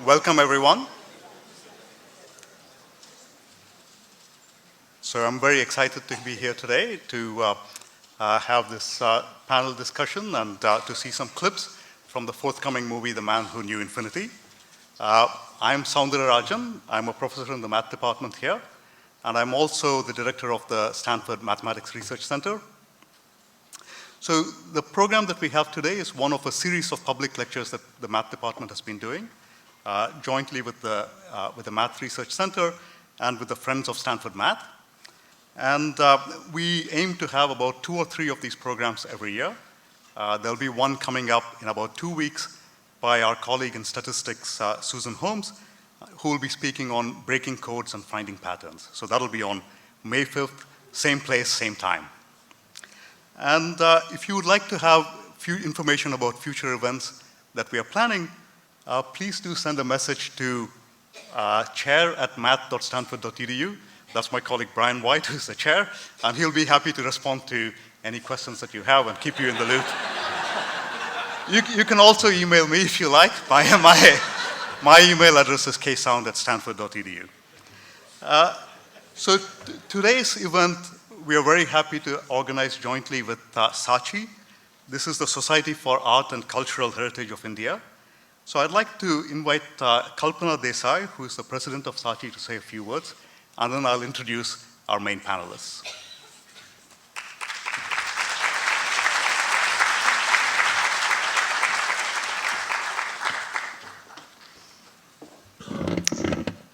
welcome everyone. So I'm very excited to be here today to have this panel discussion and to see some clips from the forthcoming movie, The Man Who Knew Infinity. I'm Soundararajan. I'm a professor in the math department here, and I'm also the director of the Stanford Mathematics Research Center. So the program that we have today is one of a series of public lectures that the math department has been doing, jointly with the Math Research Center and with the Friends of Stanford Math. And we aim to have about 2 or 3 of these programs every year. There'll be one coming up in about 2 weeks by our colleague in statistics, Susan Holmes, who will be speaking on breaking codes and finding patterns. So that'll be on May 5th, same place, same time. And if you would like to have information about future events that we are planning, please do send a message to chair@math.stanford.edu. That's my colleague Brian White, who's the chair, and he'll be happy to respond to any questions that you have and keep you in the loop. You can also email me if you like. My email address is ksound@stanford.edu. So today's event, we are very happy to organize jointly with Saatchi. This is the Society for Art and Cultural Heritage of India. So I'd like to invite Kalpana Desai, who is the president of Saatchi, to say a few words, and then I'll introduce our main panelists.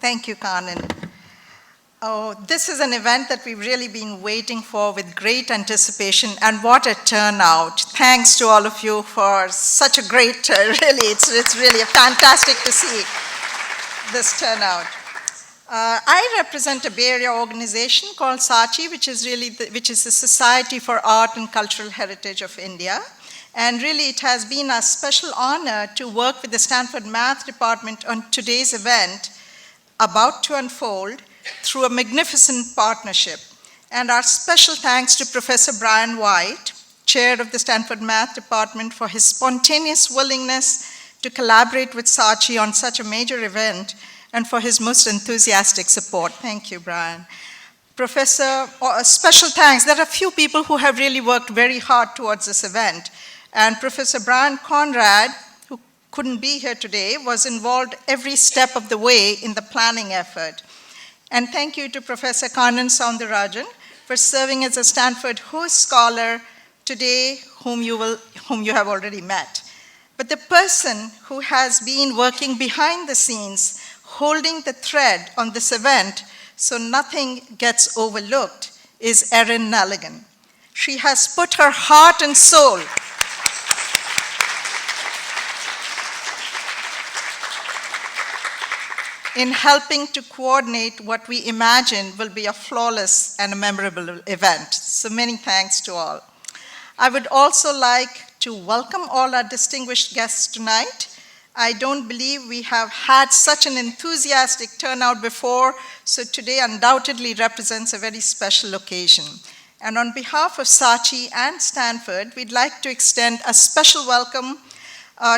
Thank you, Kannan. Oh, this is an event that we've really been waiting for with great anticipation, and what a turnout. Thanks to all of you for such a great, it's really fantastic to see this turnout. I represent a Bay Area organization called Saatchi, which is the Society for Art and Cultural Heritage of India. And really, it has been a special honor to work with the Stanford Math Department on today's event, about to unfold, through a magnificent partnership. And our special thanks to Professor Brian White, chair of the Stanford Math Department, for his spontaneous willingness to collaborate with Saatchi on such a major event, and for his most enthusiastic support. Thank you, Brian. Professor, special thanks. There are a few people who have really worked very hard towards this event. And Professor Brian Conrad, who couldn't be here today, was involved every step of the way in the planning effort. And thank you to Professor Kannan Soundararajan for serving as a Stanford host scholar today, whom you have already met. But the person who has been working behind the scenes, holding the thread on this event so nothing gets overlooked, is Erin Nalligan. She has put her heart and soul in helping to coordinate what we imagine will be a flawless and a memorable event. So many thanks to all. I would also like to welcome all our distinguished guests tonight. I don't believe we have had such an enthusiastic turnout before, so today undoubtedly represents a very special occasion. And on behalf of Saatchi and Stanford, we'd like to extend a special welcome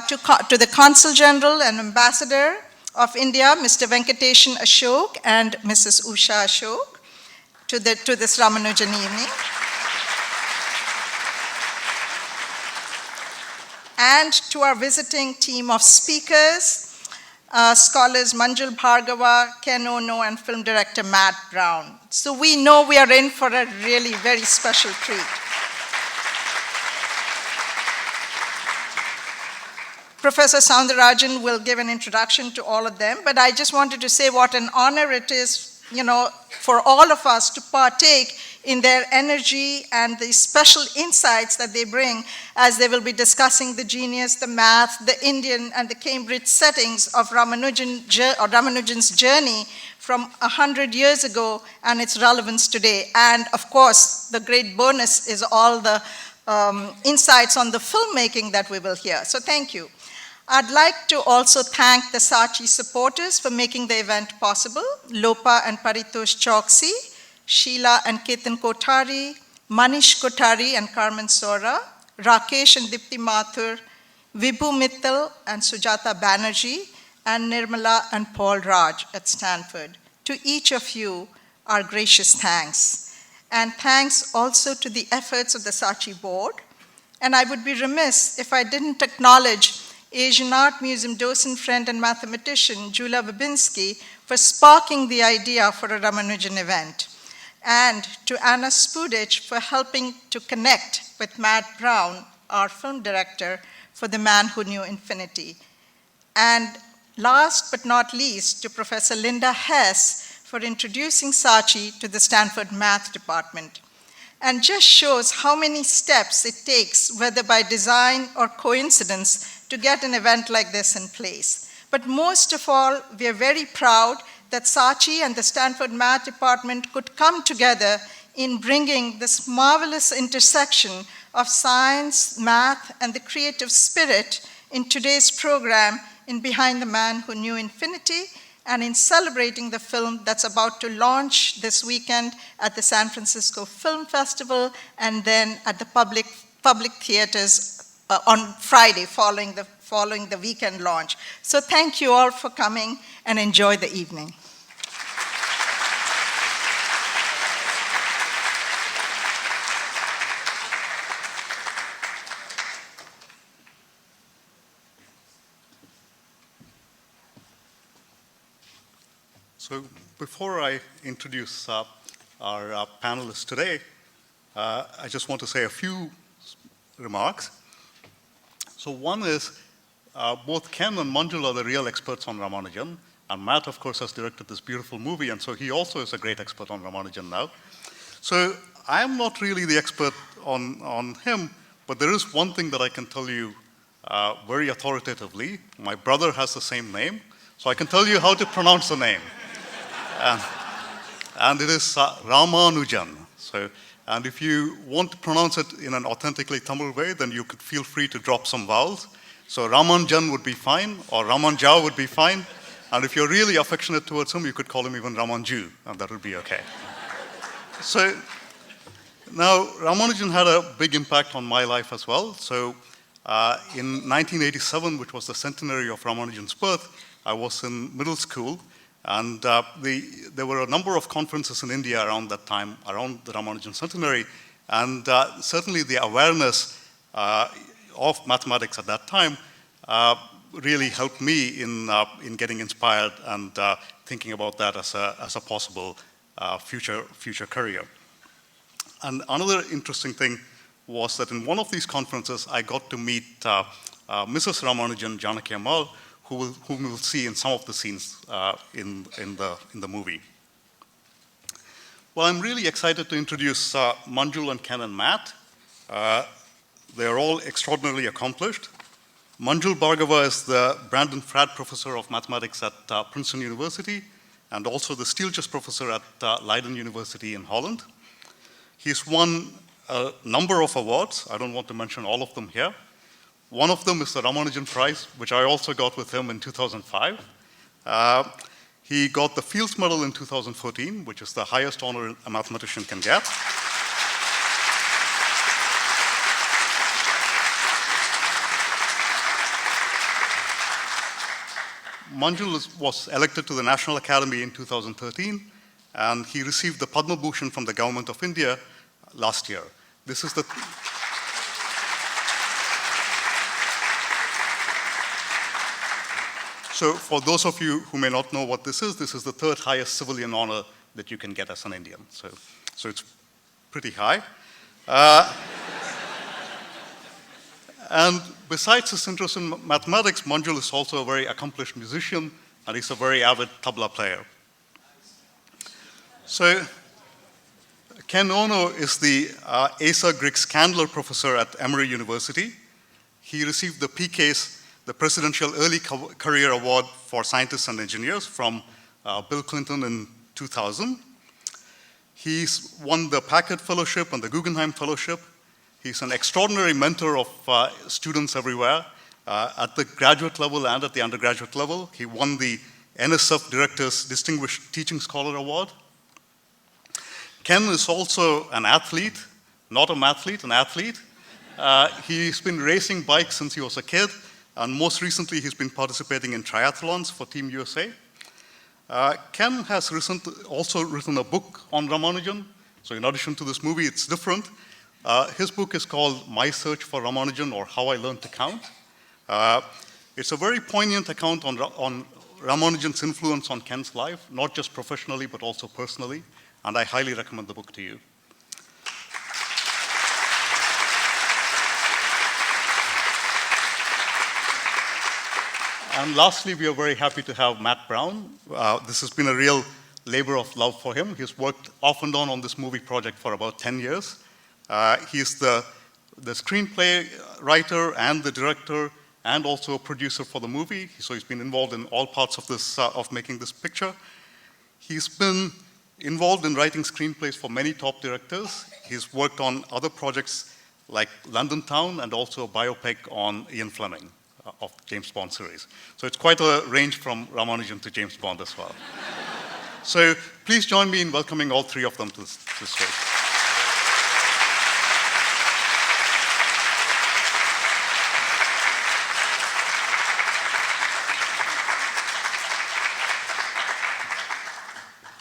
to the Consul General and Ambassador of India, Mr. Venkateshan Ashok and Mrs. Usha Ashok, to this Ramanujan evening. And to our visiting team of speakers, scholars Manjul Bhargava, Ken Ono, and film director Matt Brown. So we know we are in for a really very special treat. Professor Soundararajan will give an introduction to all of them, but I just wanted to say what an honor it is, for all of us to partake in their energy and the special insights that they bring as they will be discussing the genius, the math, the Indian, and the Cambridge settings of Ramanujan's journey from 100 years ago and its relevance today. And of course, the great bonus is all the insights on the filmmaking that we will hear. So thank you. I'd like to also thank the Saatchi supporters for making the event possible: Lopa and Paritosh Choksi, Sheila and Ketan Kothari, Manish Kothari and Carmen Sora, Rakesh and Dipti Mathur, Vibhu Mittal and Sujata Banerjee, and Nirmala and Paul Raj at Stanford. To each of you, our gracious thanks. And thanks also to the efforts of the Saatchi board. And I would be remiss if I didn't acknowledge Asian Art Museum docent friend and mathematician Julia Babinski for sparking the idea for a Ramanujan event, and to Anna Spudich for helping to connect with Matt Brown, our film director, for The Man Who Knew Infinity. And last but not least, to Professor Linda Hess for introducing Saatchi to the Stanford Math Department. And just shows how many steps it takes, whether by design or coincidence, to get an event like this in place. But most of all, we are very proud that Saatchi and the Stanford Math Department could come together in bringing this marvelous intersection of science, math, and the creative spirit in today's program in Behind the Man Who Knew Infinity, and in celebrating the film that's about to launch this weekend at the San Francisco Film Festival, and then at the public theaters on Friday following the weekend launch. So thank you all for coming, and enjoy the evening. So before I introduce our panelists today, I just want to say a few remarks. So one is, both Ken and Manjul are the real experts on Ramanujan, and Matt, of course, has directed this beautiful movie, and so he also is a great expert on Ramanujan now. So I'm not really the expert on him, but there is one thing that I can tell you very authoritatively. My brother has the same name, so I can tell you how to pronounce the name. And it is Ramanujan. So, and if you want to pronounce it in an authentically Tamil way, then you could feel free to drop some vowels. So Ramanujan would be fine, or Ramanja would be fine. And if you're really affectionate towards him, you could call him even Ramanju, and that would be okay. So now, Ramanujan had a big impact on my life as well. So in 1987, which was the centenary of Ramanujan's birth, I was in middle school. And there were a number of conferences in India around that time, around the Ramanujan centenary, and certainly the awareness of mathematics at that time really helped me in getting inspired and thinking about that as a possible future career. And another interesting thing was that in one of these conferences, I got to meet Mrs. Ramanujan, Janaki Ammal, whom we will see in some of the scenes in the movie. Well, I'm really excited to introduce Manjul and Ken and Matt. They are all extraordinarily accomplished. Manjul Bhargava is the Brandon Fradd Professor of Mathematics at Princeton University, and also the Stieltjes Professor at Leiden University in Holland. He's won a number of awards. I don't want to mention all of them here. One of them is the Ramanujan Prize, which I also got with him in 2005. He got the Fields Medal in 2014, which is the highest honor a mathematician can get. Manjul was elected to the National Academy in 2013, and he received the Padma Bhushan from the Government of India last year. This is the... So for those of you who may not know what this is the third highest civilian honor that you can get as an Indian. So it's pretty high. And besides his interest in mathematics, Manjul is also a very accomplished musician, and he's a very avid tabla player. So Ken Ono is the Asa Griggs Candler Professor at Emory University. He received the PCASE, the Presidential Early Career Award for Scientists and Engineers from Bill Clinton in 2000. He's won the Packard Fellowship and the Guggenheim Fellowship. He's an extraordinary mentor of students everywhere at the graduate level and at the undergraduate level. He won the NSF Director's Distinguished Teaching Scholar Award. Ken is also an athlete, not a mathlete, an athlete. He's been racing bikes since he was a kid, and most recently he's been participating in triathlons for Team USA. Ken has also written a book on Ramanujan, so in addition to this movie, it's different. His book is called My Search for Ramanujan, or How I Learned to Count. It's a very poignant account on Ramanujan's influence on Ken's life, not just professionally, but also personally, and I highly recommend the book to you. And lastly, we are very happy to have Matt Brown. This has been a real labor of love for him. He's worked off and on this movie project for about 10 years. He's the screenplay writer and the director and also a producer for the movie. So he's been involved in all parts of this, of making this picture. He's been involved in writing screenplays for many top directors. He's worked on other projects like London Town and also a biopic on Ian Fleming of James Bond series. So it's quite a range from Ramanujan to James Bond as well. So please join me in welcoming all three of them to the stage.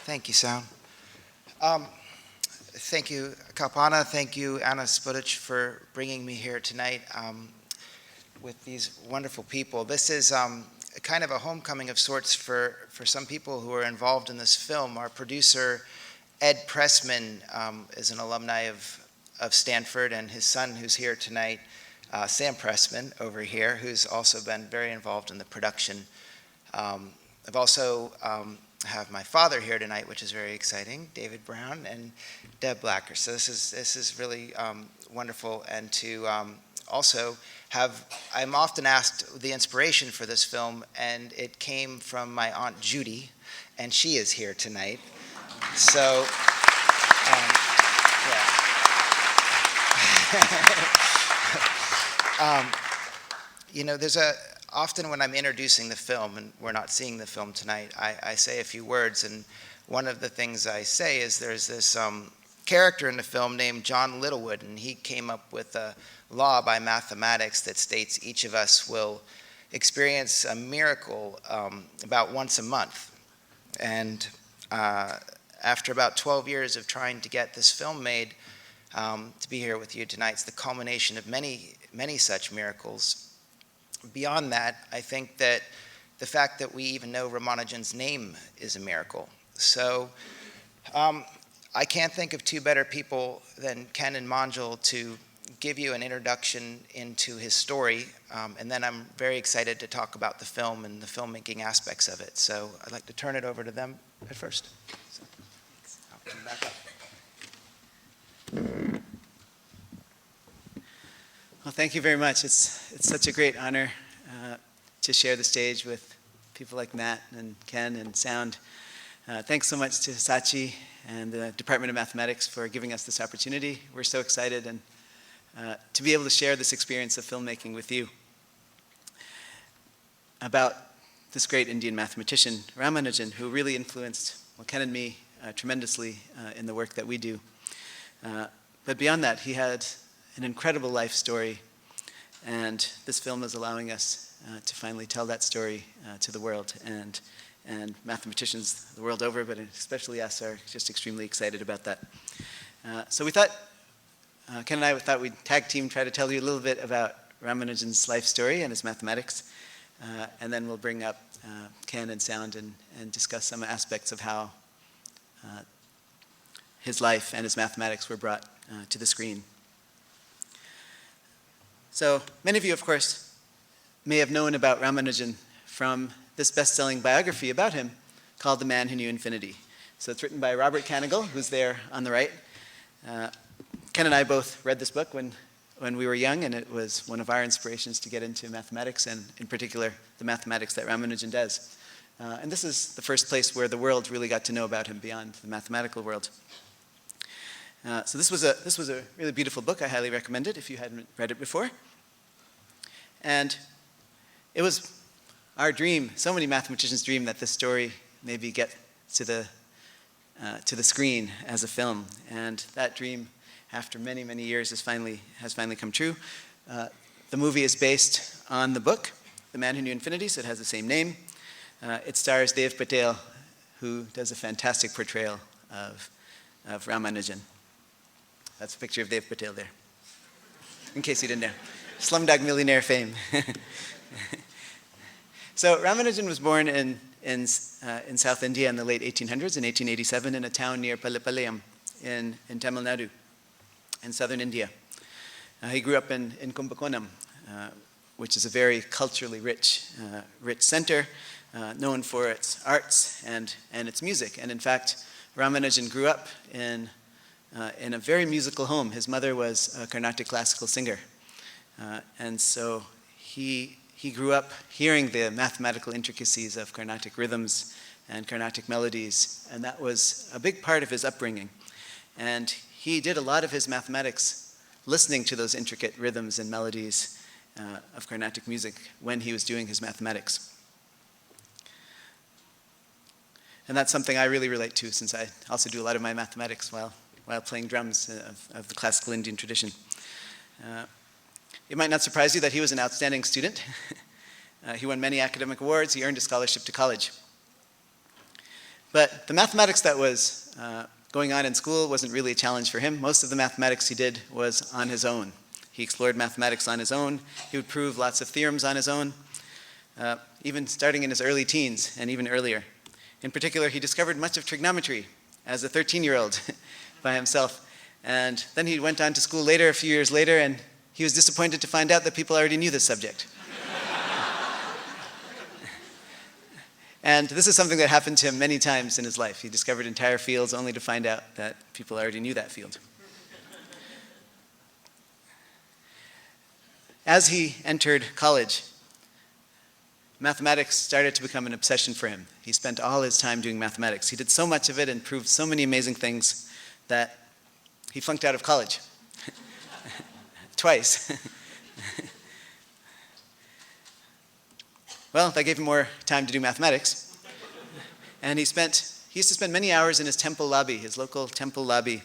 Thank you, Sound. Thank you, Kalpana. Thank you, Anna Spudic, for bringing me here tonight with these wonderful people. This is kind of a homecoming of sorts for some people who are involved in this film. Our producer, Ed Pressman, is an alumni of Stanford, and his son, who's here tonight, Sam Pressman, over here, who's also been very involved in the production. I've also have my father here tonight, which is very exciting, David Brown and Deb Blacker. So this is really wonderful, and to also I'm often asked the inspiration for this film, and it came from my Aunt Judy, and she is here tonight. So, you know, often when I'm introducing the film, and we're not seeing the film tonight, I say a few words, and one of the things I say is there's this character in the film named John Littlewood, and he came up with a law by mathematics that states each of us will experience a miracle about once a month. And after about 12 years of trying to get this film made, to be here with you tonight, it's the culmination of many, many such miracles. Beyond that, I think that the fact that we even know Ramanujan's name is a miracle. So I can't think of two better people than Ken and Manjul to give you an introduction into his story, and then I'm very excited to talk about the film and the filmmaking aspects of it. So I'd like to turn it over to them at first. So, I'll come back up. Well, thank you very much. It's such a great honor to share the stage with people like Matt and Ken and Sound. Thanks so much to Sachi and the Department of Mathematics for giving us this opportunity. We're so excited and to be able to share this experience of filmmaking with you. About this great Indian mathematician, Ramanujan, who really influenced Ken and me tremendously in the work that we do. But beyond that, he had an incredible life story, and this film is allowing us to finally tell that story to the world, and mathematicians the world over, but especially us, are just extremely excited about that. So we thought, Ken and I thought we'd tag team, try to tell you a little bit about Ramanujan's life story and his mathematics, and then we'll bring up Ken and Sound and discuss some aspects of how his life and his mathematics were brought to the screen. So many of you, of course, may have known about Ramanujan from this best-selling biography about him called The Man Who Knew Infinity. So it's written by Robert Kanigel, who's there on the right. Ken and I both read this book when we were young, and it was one of our inspirations to get into mathematics, and in particular, the mathematics that Ramanujan does. And this is the first place where the world really got to know about him beyond the mathematical world. So this was a really beautiful book. I highly recommend it if you hadn't read it before. And it was our dream, so many mathematicians dream, that this story maybe get to the screen as a film. And that dream, after many, many years, has finally come true. The movie is based on the book, The Man Who Knew Infinity, so it has the same name. It stars Dev Patel, who does a fantastic portrayal of Ramanujan. That's a picture of Dev Patel there, in case you didn't know. Slumdog Millionaire fame. So Ramanujan was born in South India in the late 1800s, in 1887, in a town near Palayam in Tamil Nadu, in southern India. He grew up in Kumbakonam, which is a very culturally rich center, known for its arts and its music. And in fact, Ramanujan grew up in a very musical home. His mother was a Carnatic classical singer. And so he grew up hearing the mathematical intricacies of Carnatic rhythms and Carnatic melodies, and that was a big part of his upbringing. And he did a lot of his mathematics listening to those intricate rhythms and melodies of Carnatic music when he was doing his mathematics. And that's something I really relate to, since I also do a lot of my mathematics while playing drums of the classical Indian tradition. It might not surprise you that he was an outstanding student. He won many academic awards. He earned a scholarship to college. But the mathematics that was going on in school wasn't really a challenge for him. Most of the mathematics he did was on his own. He explored mathematics on his own. He would prove lots of theorems on his own, even starting in his early teens and even earlier. In particular, he discovered much of trigonometry as a 13-year-old by himself. And then he went on to school later, a few years later, and he was disappointed to find out that people already knew this subject. And this is something that happened to him many times in his life. He discovered entire fields only to find out that people already knew that field. As he entered college, mathematics started to become an obsession for him. He spent all his time doing mathematics. He did so much of it and proved so many amazing things that he flunked out of college. Twice. Well, that gave him more time to do mathematics. And he used to spend many hours in his temple lobby, his local temple lobby,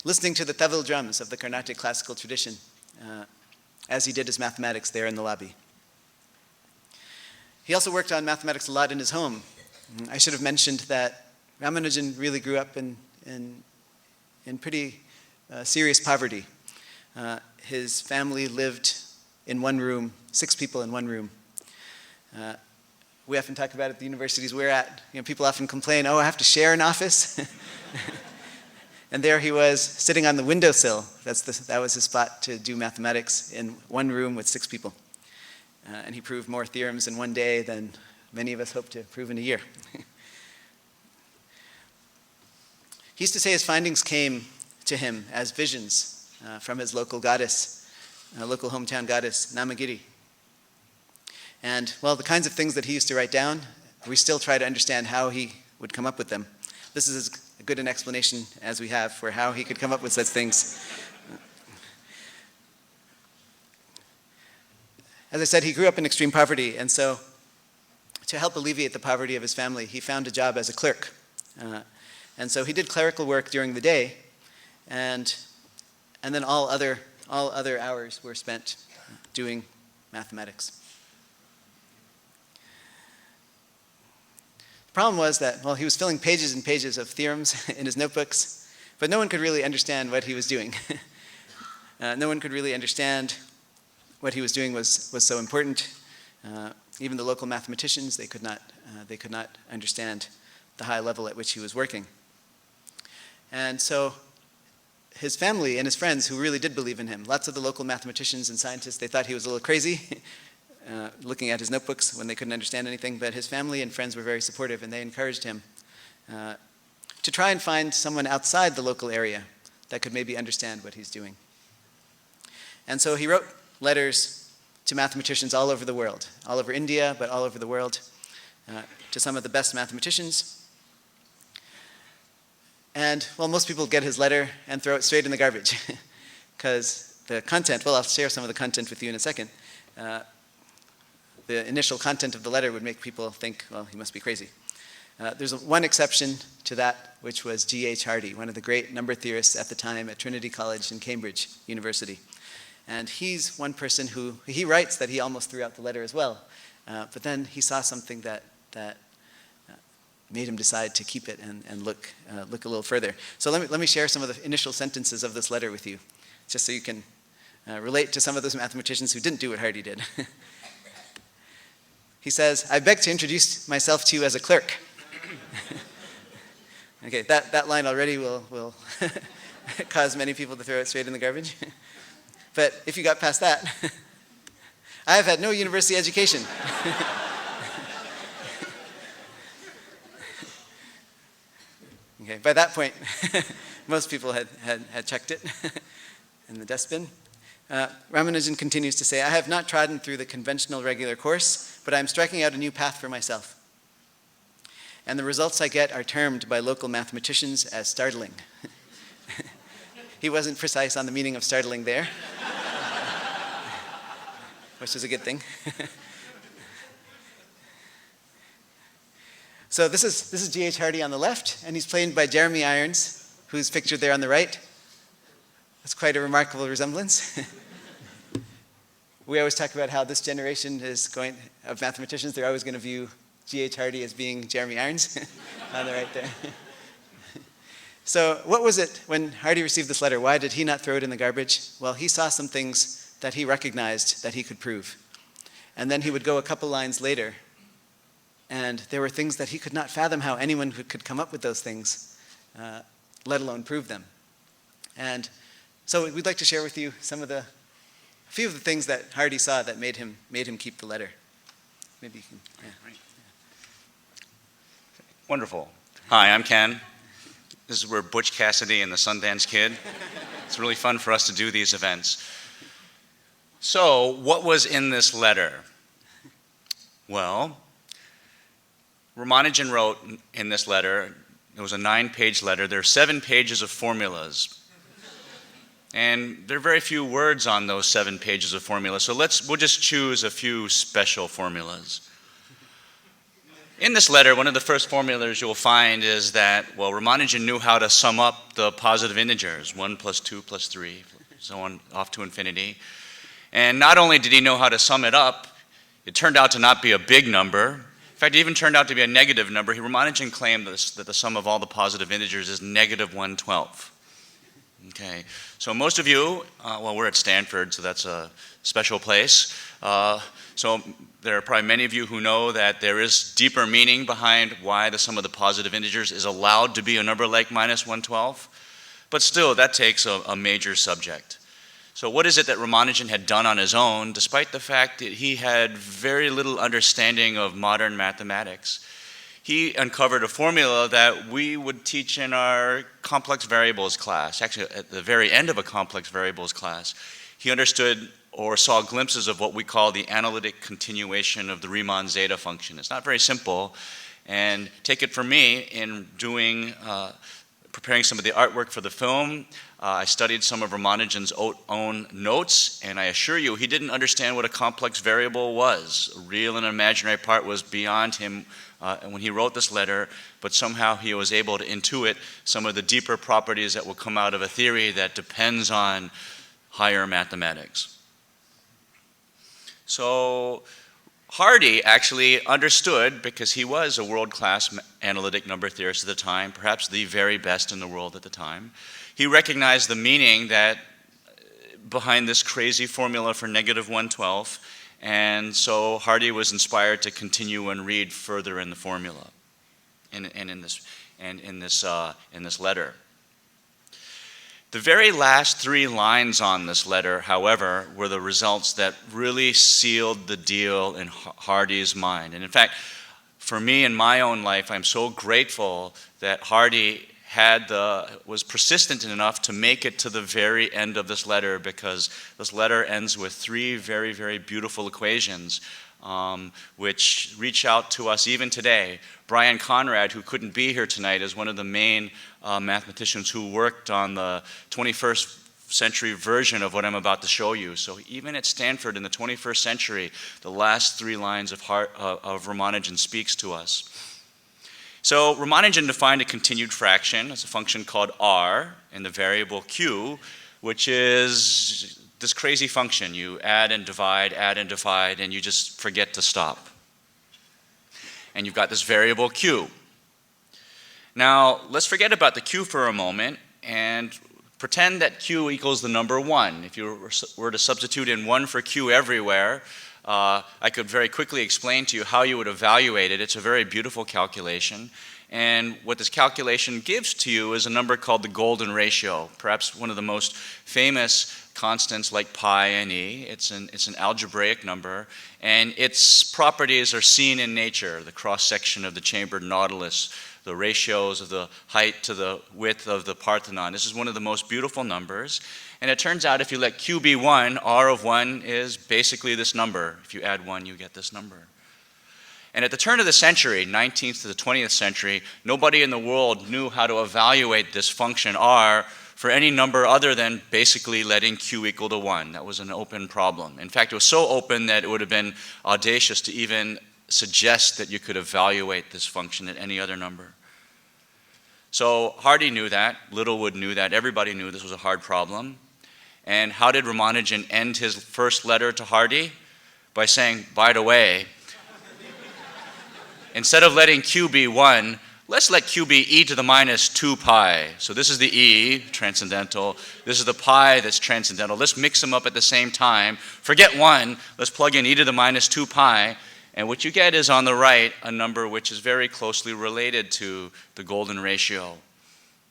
listening to the Tevil drums of the Carnatic classical tradition as he did his mathematics there in the lobby. He also worked on mathematics a lot in his home. I should have mentioned that Ramanujan really grew up in pretty serious poverty. His family lived in one room, 6 people in one room. We often talk about at the universities we're at, people often complain, oh, I have to share an office. And there he was, sitting on the windowsill. That was his spot to do mathematics in one room with 6 people. And he proved more theorems in one day than many of us hope to prove in a year. He used to say his findings came to him as visions from his local goddess, local hometown goddess, Namagiri. And, well, the kinds of things that he used to write down, we still try to understand how he would come up with them. This is as good an explanation as we have for how he could come up with such things. As I said, he grew up in extreme poverty, and so to help alleviate the poverty of his family, he found a job as a clerk. And so he did clerical work during the day, and then all other hours were spent doing mathematics. The problem was that, well, he was filling pages and pages of theorems in his notebooks, but no one could really understand what he was doing. No one could really understand what he was doing was so important. Even the local mathematicians, they could not understand the high level at which he was working. And so his family and his friends, who really did believe in him, lots of the local mathematicians and scientists, they thought he was a little crazy, looking at his notebooks when they couldn't understand anything, but his family and friends were very supportive, and they encouraged him to try and find someone outside the local area that could maybe understand what he's doing. And so he wrote letters to mathematicians all over the world, all over India, but all over the world, to some of the best mathematicians. And, well, most people get his letter and throw it straight in the garbage, because the content, well, I'll share some of the content with you in a second. The initial content of the letter would make people think, well, he must be crazy. There's one exception to that, which was G.H. Hardy, one of the great number theorists at the time at Trinity College in Cambridge University. And he's one person who, he writes that he almost threw out the letter as well. But then he saw something that made him decide to keep it and look a little further. So let me share some of the initial sentences of this letter with you, just so you can relate to some of those mathematicians who didn't do what Hardy did. He says, "I beg to introduce myself to you as a clerk." Okay, that line already will cause many people to throw it straight in the garbage. But if you got past that, I have had no university education. Okay, by that point, most people had checked it in the dustbin. Ramanujan continues to say, "I have not trodden through the conventional regular course, but I am striking out a new path for myself. And the results I get are termed by local mathematicians as startling." He wasn't precise on the meaning of startling there, which is a good thing. So this is G.H. Hardy on the left, and he's played by Jeremy Irons, who's pictured there on the right. That's quite a remarkable resemblance. We always talk about how this generation of mathematicians, they're always going to view G.H. Hardy as being Jeremy Irons on the right there. So what was it when Hardy received this letter? Why did he not throw it in the garbage? Well, he saw some things that he recognized that he could prove. And then he would go a couple lines later, and there were things that he could not fathom how anyone could come up with those things, let alone prove them. And so we'd like to share with you a few of the things that Hardy saw that made him keep the letter. Maybe you can. Yeah. Right. Wonderful. Hi, I'm Ken. This is where Butch Cassidy and the Sundance Kid. It's really fun for us to do these events. So, what was in this letter? Well, Ramanujan wrote in this letter, it was a 9-page letter, there are 7 pages of formulas. And there are very few words on those 7 pages of formulas, so we'll just choose a few special formulas. In this letter, one of the first formulas you'll find is that, well, Ramanujan knew how to sum up the positive integers, 1 plus 2 plus 3, so on, off to infinity. And not only did he know how to sum it up, it turned out to not be a big number. In fact, it even turned out to be a negative number. Ramanujan claimed that the sum of all the positive integers is negative 1/12. Okay, so most of you, well, we're at Stanford, so that's a special place. So there are probably many of you who know that there is deeper meaning behind why the sum of the positive integers is allowed to be a number like minus 1/12. But still, that takes a major subject. So what is it that Ramanujan had done on his own, despite the fact that he had very little understanding of modern mathematics? He uncovered a formula that we would teach in our complex variables class, actually at the very end of a complex variables class. He understood or saw glimpses of what we call the analytic continuation of the Riemann zeta function. It's not very simple, and take it from me, in preparing some of the artwork for the film, I studied some of Ramanujan's own notes, and I assure you he didn't understand what a complex variable was. A real and imaginary part was beyond him when he wrote this letter, but somehow he was able to intuit some of the deeper properties that will come out of a theory that depends on higher mathematics. So Hardy actually understood, because he was a world-class analytic number theorist at the time, perhaps the very best in the world at the time. He recognized the meaning that behind this crazy formula for negative 1/12, and so Hardy was inspired to continue and read further in the formula, in this letter. The very last 3 lines on this letter, however, were the results that really sealed the deal in Hardy's mind. And in fact, for me in my own life, I'm so grateful that Hardy was persistent enough to make it to the very end of this letter, because this letter ends with 3 very, very beautiful equations which reach out to us even today. Brian Conrad, who couldn't be here tonight, is one of the main mathematicians who worked on the 21st century version of what I'm about to show you. So even at Stanford in the 21st century, the last 3 lines of Ramanujan speaks to us. So Ramanujan defined a continued fraction as a function called r in the variable q, which is this crazy function. You add and divide, and you just forget to stop. and you've got this variable q. Now, let's forget about the q for a moment and pretend that q equals the number 1. If you were to substitute in 1 for q everywhere, I could very quickly explain to you how you would evaluate it. It's a very beautiful calculation. And what this calculation gives to you is a number called the golden ratio, perhaps one of the most famous constants like pi and e. It's an algebraic number, and its properties are seen in nature, the cross-section of the chambered nautilus, the ratios of the height to the width of the Parthenon. This is one of the most beautiful numbers. And it turns out if you let q be 1, r of 1 is basically this number. If you add 1, you get this number. And at the turn of the century, 19th to the 20th century, nobody in the world knew how to evaluate this function r for any number other than basically letting q equal to 1. That was an open problem. In fact, it was so open that it would have been audacious to even suggest that you could evaluate this function at any other number. So Hardy knew that, Littlewood knew that, everybody knew this was a hard problem. And how did Ramanujan end his first letter to Hardy? By saying, by the way, instead of letting q be 1, let's let q be e to the minus 2 pi. So this is the e, transcendental. This is the pi that's transcendental. Let's mix them up at the same time. Forget 1, let's plug in e to the minus 2 pi. And what you get is on the right a number which is very closely related to the golden ratio.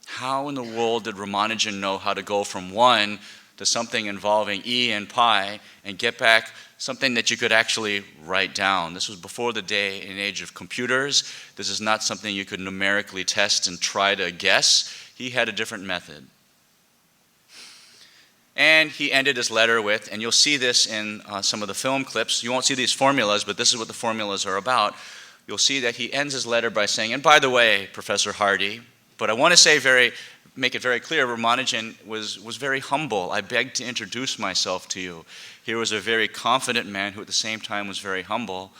How in the world did Ramanujan know how to go from 1 to something involving e and pi and get back something that you could actually write down? This was before the day and age of computers. This is not something you could numerically test and try to guess. He had a different method. And he ended his letter with, and you'll see this in some of the film clips. You won't see these formulas, but this is what the formulas are about. You'll see that he ends his letter by saying, and by the way, Professor Hardy, but I want to say make it very clear, Ramanujan was very humble. I beg to introduce myself to you. Here was a very confident man who at the same time was very humble.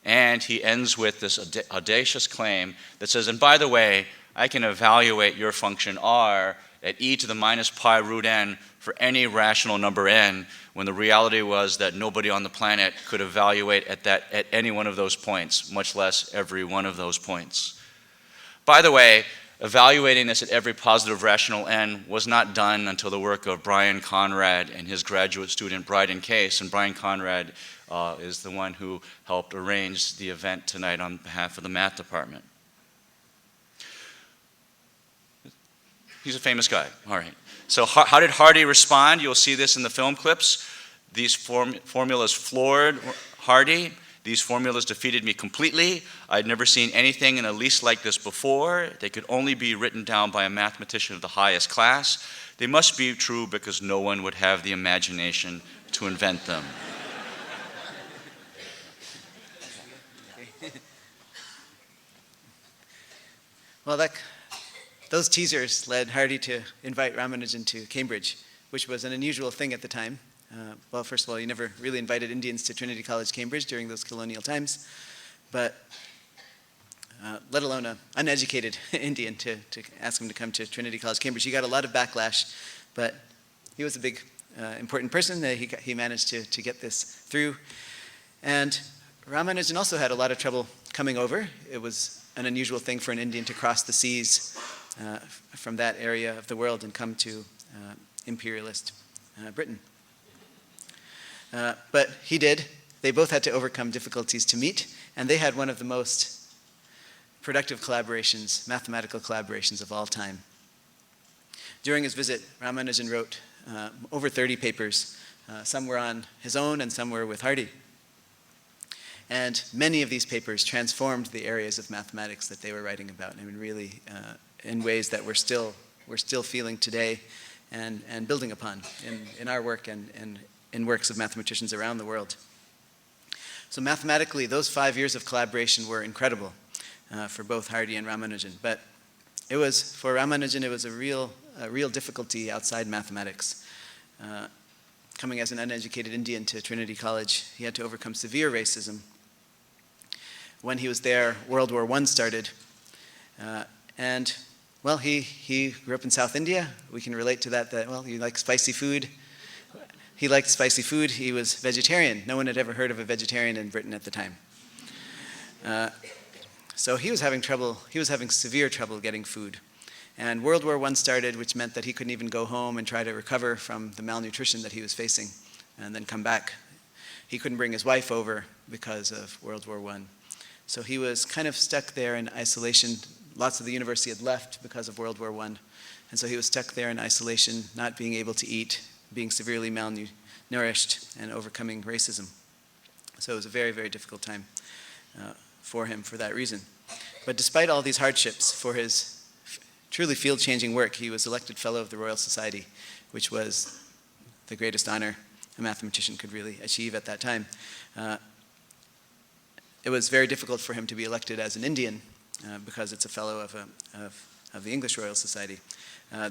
And he ends with this audacious claim that says, and by the way, I can evaluate your function r at e to the minus pi root n for any rational number n, when the reality was that nobody on the planet could evaluate at any one of those points, much less every one of those points. By the way, evaluating this at every positive rational n was not done until the work of Brian Conrad and his graduate student Bryden Case. And Brian Conrad is the one who helped arrange the event tonight on behalf of the math department. He's a famous guy. All right. So how did Hardy respond? You'll see this in the film clips. These formulas floored Hardy. These formulas defeated me completely. I'd never seen anything in a least like this before. They could only be written down by a mathematician of the highest class. They must be true because no one would have the imagination to invent them. Well, those teasers led Hardy to invite Ramanujan to Cambridge, which was an unusual thing at the time. Well, first of all, you never really invited Indians to Trinity College, Cambridge during those colonial times, but let alone an uneducated Indian to ask him to come to Trinity College, Cambridge. He got a lot of backlash, but he was a big, important person. He managed to get this through. And Ramanujan also had a lot of trouble coming over. It was an unusual thing for an Indian to cross the seas from that area of the world and come to imperialist Britain. But he did. They both had to overcome difficulties to meet, and they had one of the most productive collaborations, mathematical collaborations of all time. During his visit, Ramanujan wrote over 30 papers. Some were on his own and some were with Hardy. And many of these papers transformed the areas of mathematics that they were writing about. I mean, really, in ways that we're still feeling today and building upon in our work and in works of mathematicians around the world. So mathematically, those 5 years of collaboration were incredible for both Hardy and Ramanujan. But for Ramanujan, it was a real difficulty outside mathematics. Coming as an uneducated Indian to Trinity College, he had to overcome severe racism. When he was there, World War I started. Well, he grew up in South India. We can relate to that, well, he likes spicy food. He liked spicy food. He was vegetarian. No one had ever heard of a vegetarian in Britain at the time. So he was having severe trouble getting food. And World War I started, which meant that he couldn't even go home and try to recover from the malnutrition that he was facing and then come back. He couldn't bring his wife over because of World War I. So he was kind of stuck there in isolation. Lots of the university had left because of World War I. And so he was stuck there in isolation, not being able to eat, being severely malnourished, and overcoming racism. So it was a very, very difficult time for him for that reason. But despite all these hardships, for his truly field-changing work, he was elected Fellow of the Royal Society, which was the greatest honor a mathematician could really achieve at that time. It was very difficult for him to be elected as an Indian because it's a Fellow of the English Royal Society.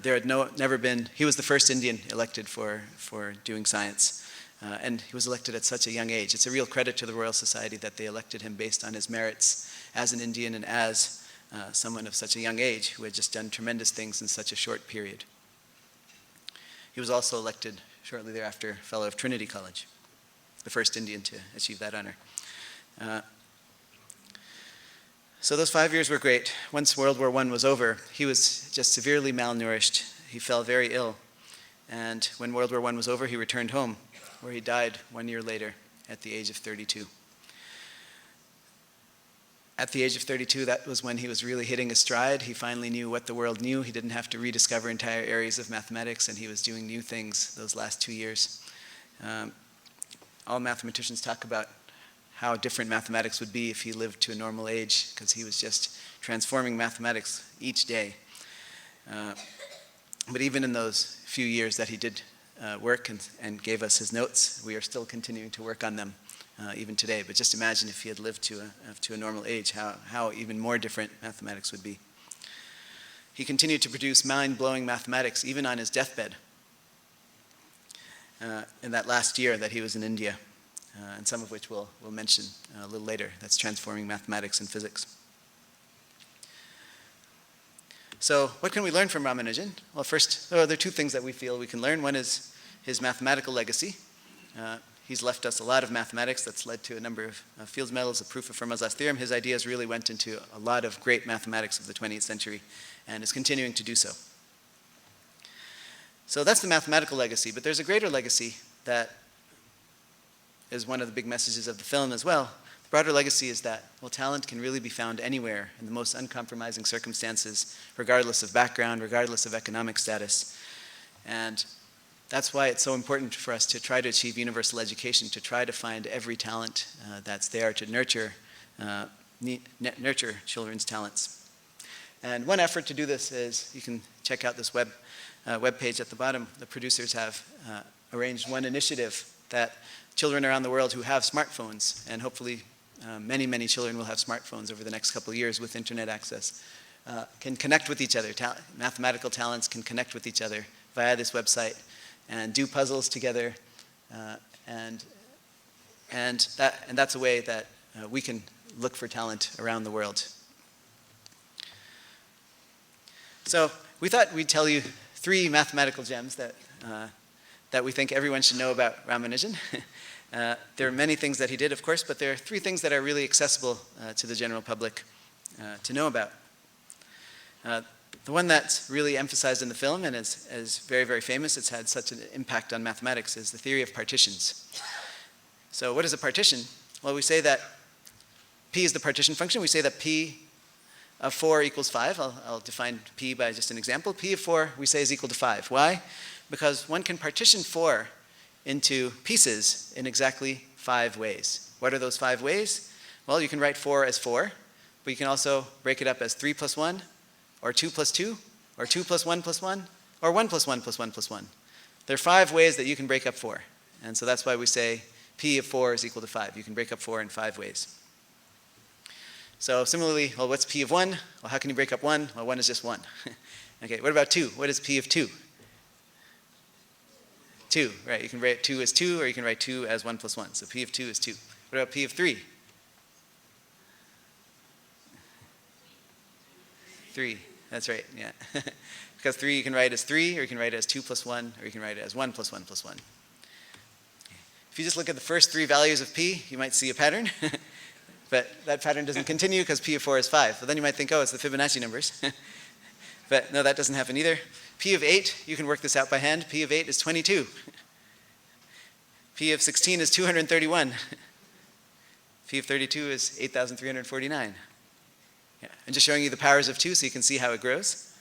There had never been, he was the first Indian elected for doing science. And he was elected at such a young age. It's a real credit to the Royal Society that they elected him based on his merits as an Indian and as someone of such a young age who had just done tremendous things in such a short period. He was also elected shortly thereafter Fellow of Trinity College, the first Indian to achieve that honor. So those 5 years were great. Once World War I was over, he was just severely malnourished. He fell very ill. And when World War I was over, he returned home, where he died 1 year later at the age of 32. At the age of 32, that was when he was really hitting his stride. He finally knew what the world knew. He didn't have to rediscover entire areas of mathematics, and he was doing new things those last 2 years. All mathematicians talk about how different mathematics would be if he lived to a normal age, because he was just transforming mathematics each day. But even in those few years that he did work and gave us his notes, we are still continuing to work on them. Even today, but just imagine if he had lived to a normal age, how even more different mathematics would be. He continued to produce mind-blowing mathematics even on his deathbed in that last year that he was in India, and some of which we'll mention a little later. That's transforming mathematics and physics. So what can we learn from Ramanujan? Well, first, there are two things that we feel we can learn. One is his mathematical legacy. He's left us a lot of mathematics that's led to a number of Fields medals, a proof of Fermat's last theorem. His ideas really went into a lot of great mathematics of the 20th century and is continuing to do so. So that's the mathematical legacy, but there's a greater legacy that is one of the big messages of the film as well. The broader legacy is that, well, talent can really be found anywhere in the most uncompromising circumstances, regardless of background, regardless of economic status. And that's why it's so important for us to try to achieve universal education, to try to find every talent that's there, to nurture children's talents. And one effort to do this is, you can check out this web page at the bottom. The producers have arranged one initiative that children around the world who have smartphones, and hopefully many, many children will have smartphones over the next couple of years with internet access, can connect with each other. Mathematical talents can connect with each other via this website and do puzzles together, and that's a way that we can look for talent around the world. So we thought we'd tell you 3 mathematical gems that we think everyone should know about Ramanujan. There are many things that he did, of course, but there are 3 things that are really accessible to the general public to know about. The one that's really emphasized in the film and is very, very famous, it's had such an impact on mathematics, is the theory of partitions. So what is a partition? Well, we say that P is the partition function. We say that P of 4 equals 5. I'll define P by just an example. P of 4 we say is equal to 5. Why? Because one can partition 4 into pieces in exactly 5 ways. What are those 5 ways? Well, you can write 4 as 4, but you can also break it up as 3 plus 1, or 2 plus 2, or 2 plus 1 plus 1, or 1 plus 1 plus 1 plus 1. There are 5 ways that you can break up 4. And so that's why we say P of 4 is equal to 5. You can break up 4 in 5 ways. So similarly, well, what's P of 1? Well, how can you break up 1? Well, 1 is just 1. Okay, what about 2? What is P of 2? 2, right. You can write 2 as 2, or you can write 2 as 1 plus 1. So P of 2 is 2. What about P of 3? 3, that's right, yeah. Because 3 you can write as 3, or you can write it as 2 plus 1, or you can write it as 1 plus 1 plus 1. If you just look at the first 3 values of P, you might see a pattern. But that pattern doesn't continue because P of 4 is 5. But then you might think, oh, it's the Fibonacci numbers. But no, that doesn't happen either. P of 8, you can work this out by hand. P of 8 is 22. P of 16 is 231. P of 32 is 8,349. Yeah. I'm just showing you the powers of 2 so you can see how it grows.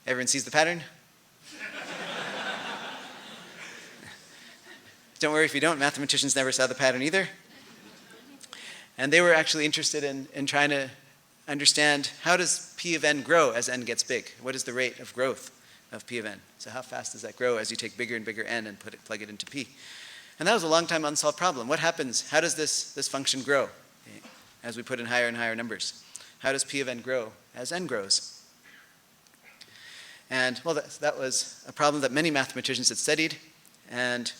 Everyone sees the pattern? Don't worry if you don't, mathematicians never saw the pattern either. And they were actually interested in trying to understand how does P of n grow as n gets big? What is the rate of growth of P of n? So how fast does that grow as you take bigger and bigger n and plug it into P? And that was a long time unsolved problem. What happens? How does this function grow as we put in higher and higher numbers? How does P of n grow as n grows? And well, that was a problem that many mathematicians had studied, and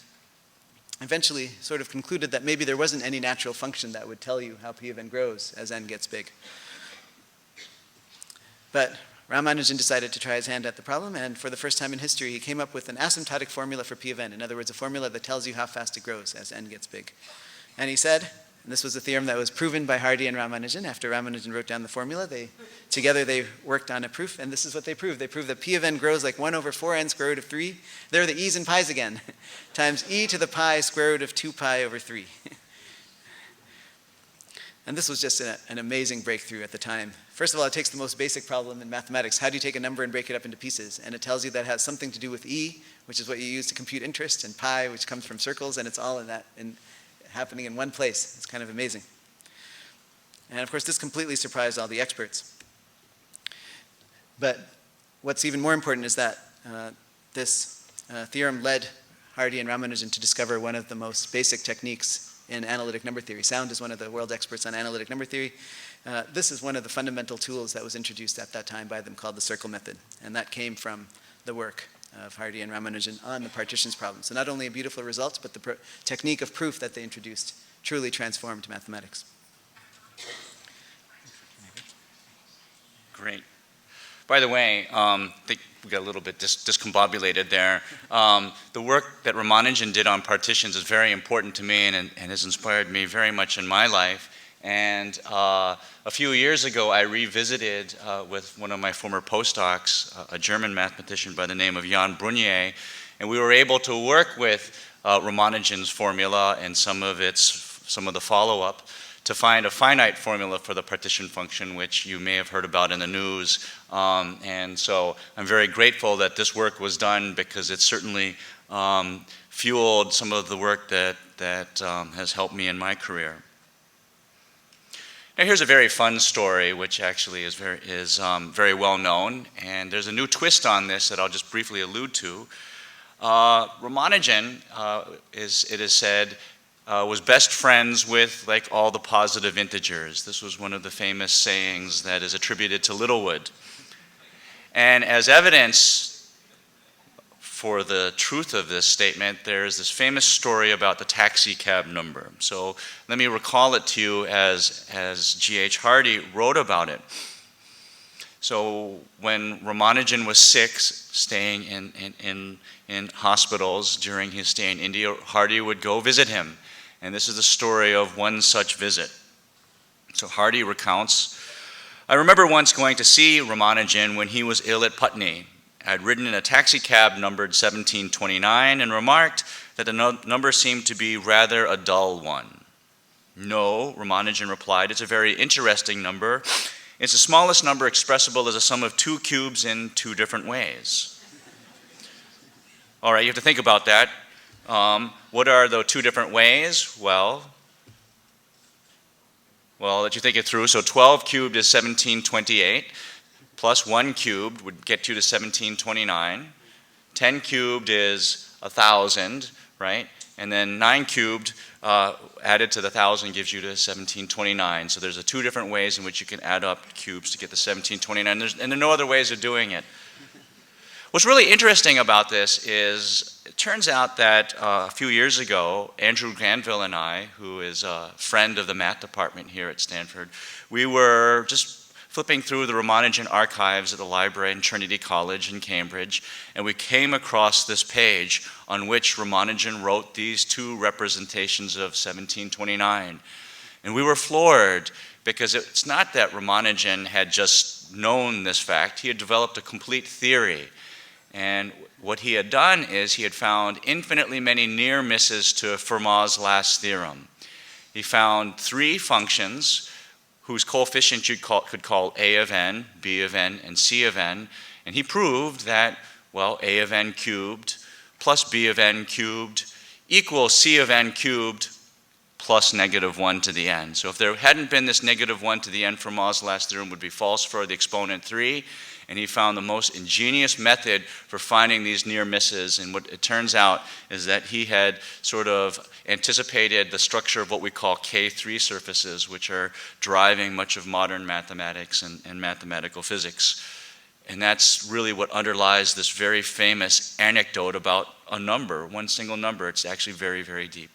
eventually sort of concluded that maybe there wasn't any natural function that would tell you how P of n grows as n gets big. But Ramanujan decided to try his hand at the problem, and for the first time in history, he came up with an asymptotic formula for P of n. In other words, a formula that tells you how fast it grows as n gets big. And he said, and this was a theorem that was proven by Hardy and Ramanujan. After Ramanujan wrote down the formula, together they worked on a proof, and this is what they proved. They proved that P of n grows like 1 over 4n square root of 3. There are the e's and pi's again, times e to the pi square root of 2 pi over 3. And this was just an amazing breakthrough at the time. First of all, it takes the most basic problem in mathematics. How do you take a number and break it up into pieces? And it tells you that it has something to do with e, which is what you use to compute interest, and pi, which comes from circles, and it's all happening in one place. It's kind of amazing. And of course, this completely surprised all the experts. But what's even more important is that this theorem led Hardy and Ramanujan to discover one of the most basic techniques in analytic number theory. Sound is one of the world experts on analytic number theory. This is one of the fundamental tools that was introduced at that time by them called the circle method. And that came from the work of Hardy and Ramanujan on the partitions problem. So not only a beautiful result, but the technique of proof that they introduced truly transformed mathematics. Great. By the way, I think we got a little bit discombobulated there. The work that Ramanujan did on partitions is very important to me and has inspired me very much in my life. And a few years ago, I revisited with one of my former postdocs, a German mathematician by the name of Jan Brunier, and we were able to work with Ramanujan's formula and some of the follow-up to find a finite formula for the partition function, which you may have heard about in the news. And so I'm very grateful that this work was done because it certainly fueled some of the work that has helped me in my career. Now here's a very fun story, which actually is very well known, and there's a new twist on this that I'll just briefly allude to. Ramanujan, it is said, was best friends with like all the positive integers. This was one of the famous sayings that is attributed to Littlewood. And as evidence for the truth of this statement, there's this famous story about the taxi cab number. So let me recall it to you as G.H. Hardy wrote about it. So when Ramanujan was sick, staying in hospitals during his stay in India, Hardy would go visit him. And this is the story of one such visit. So Hardy recounts, I remember once going to see Ramanujan when he was ill at Putney. I had ridden in a taxi cab numbered 1729 and remarked that the number seemed to be rather a dull one. No, Ramanujan replied, it's a very interesting number. It's the smallest number expressible as a sum of 2 cubes in 2 different ways. All right, you have to think about that. What are the 2 different ways? Well, I'll let you think it through. So 12 cubed is 1728, plus 1 cubed would get you to 1729. 10 cubed is 1,000, right? And then 9 cubed added to the 1,000 gives you to 1729. So there's 2 different ways in which you can add up cubes to get the 1729, and there are no other ways of doing it. What's really interesting about this is it turns out that a few years ago, Andrew Granville and I, who is a friend of the math department here at Stanford, we were just flipping through the Ramanujan archives at the library in Trinity College in Cambridge, and we came across this page on which Ramanujan wrote these two representations of 1729. And we were floored, because it's not that Ramanujan had just known this fact, he had developed a complete theory. And what he had done is he had found infinitely many near misses to Fermat's last theorem. He found three functions whose coefficient you could call a of n, b of n, and c of n, and he proved that, well, a of n cubed plus b of n cubed equals c of n cubed plus -1 to the n. So if there hadn't been this -1 to the n, Fermat's last theorem would be false for the exponent 3, and he found the most ingenious method for finding these near misses. And what it turns out is that he had sort of anticipated the structure of what we call K3 surfaces, which are driving much of modern mathematics and mathematical physics. And that's really what underlies this very famous anecdote about a number, one single number. It's actually very, very deep.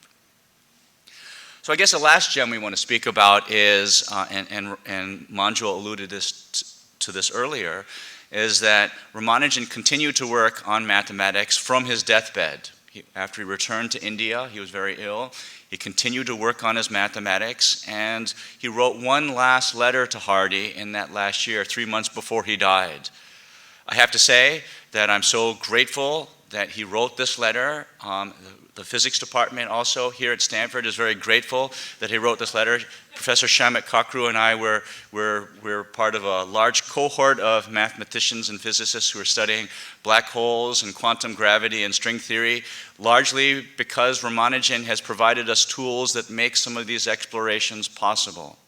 So I guess the last gem we want to speak about is, and Manjul alluded to this earlier, is that Ramanujan continued to work on mathematics from his deathbed. After he returned to India, he was very ill. He continued to work on his mathematics, and he wrote one last letter to Hardy in that last year, 3 months before he died. I have to say that I'm so grateful that he wrote this letter. The physics department also here at Stanford is very grateful that he wrote this letter. Professor Shamit Kakru and I were part of a large cohort of mathematicians and physicists who are studying black holes and quantum gravity and string theory, largely because Ramanujan has provided us tools that make some of these explorations possible.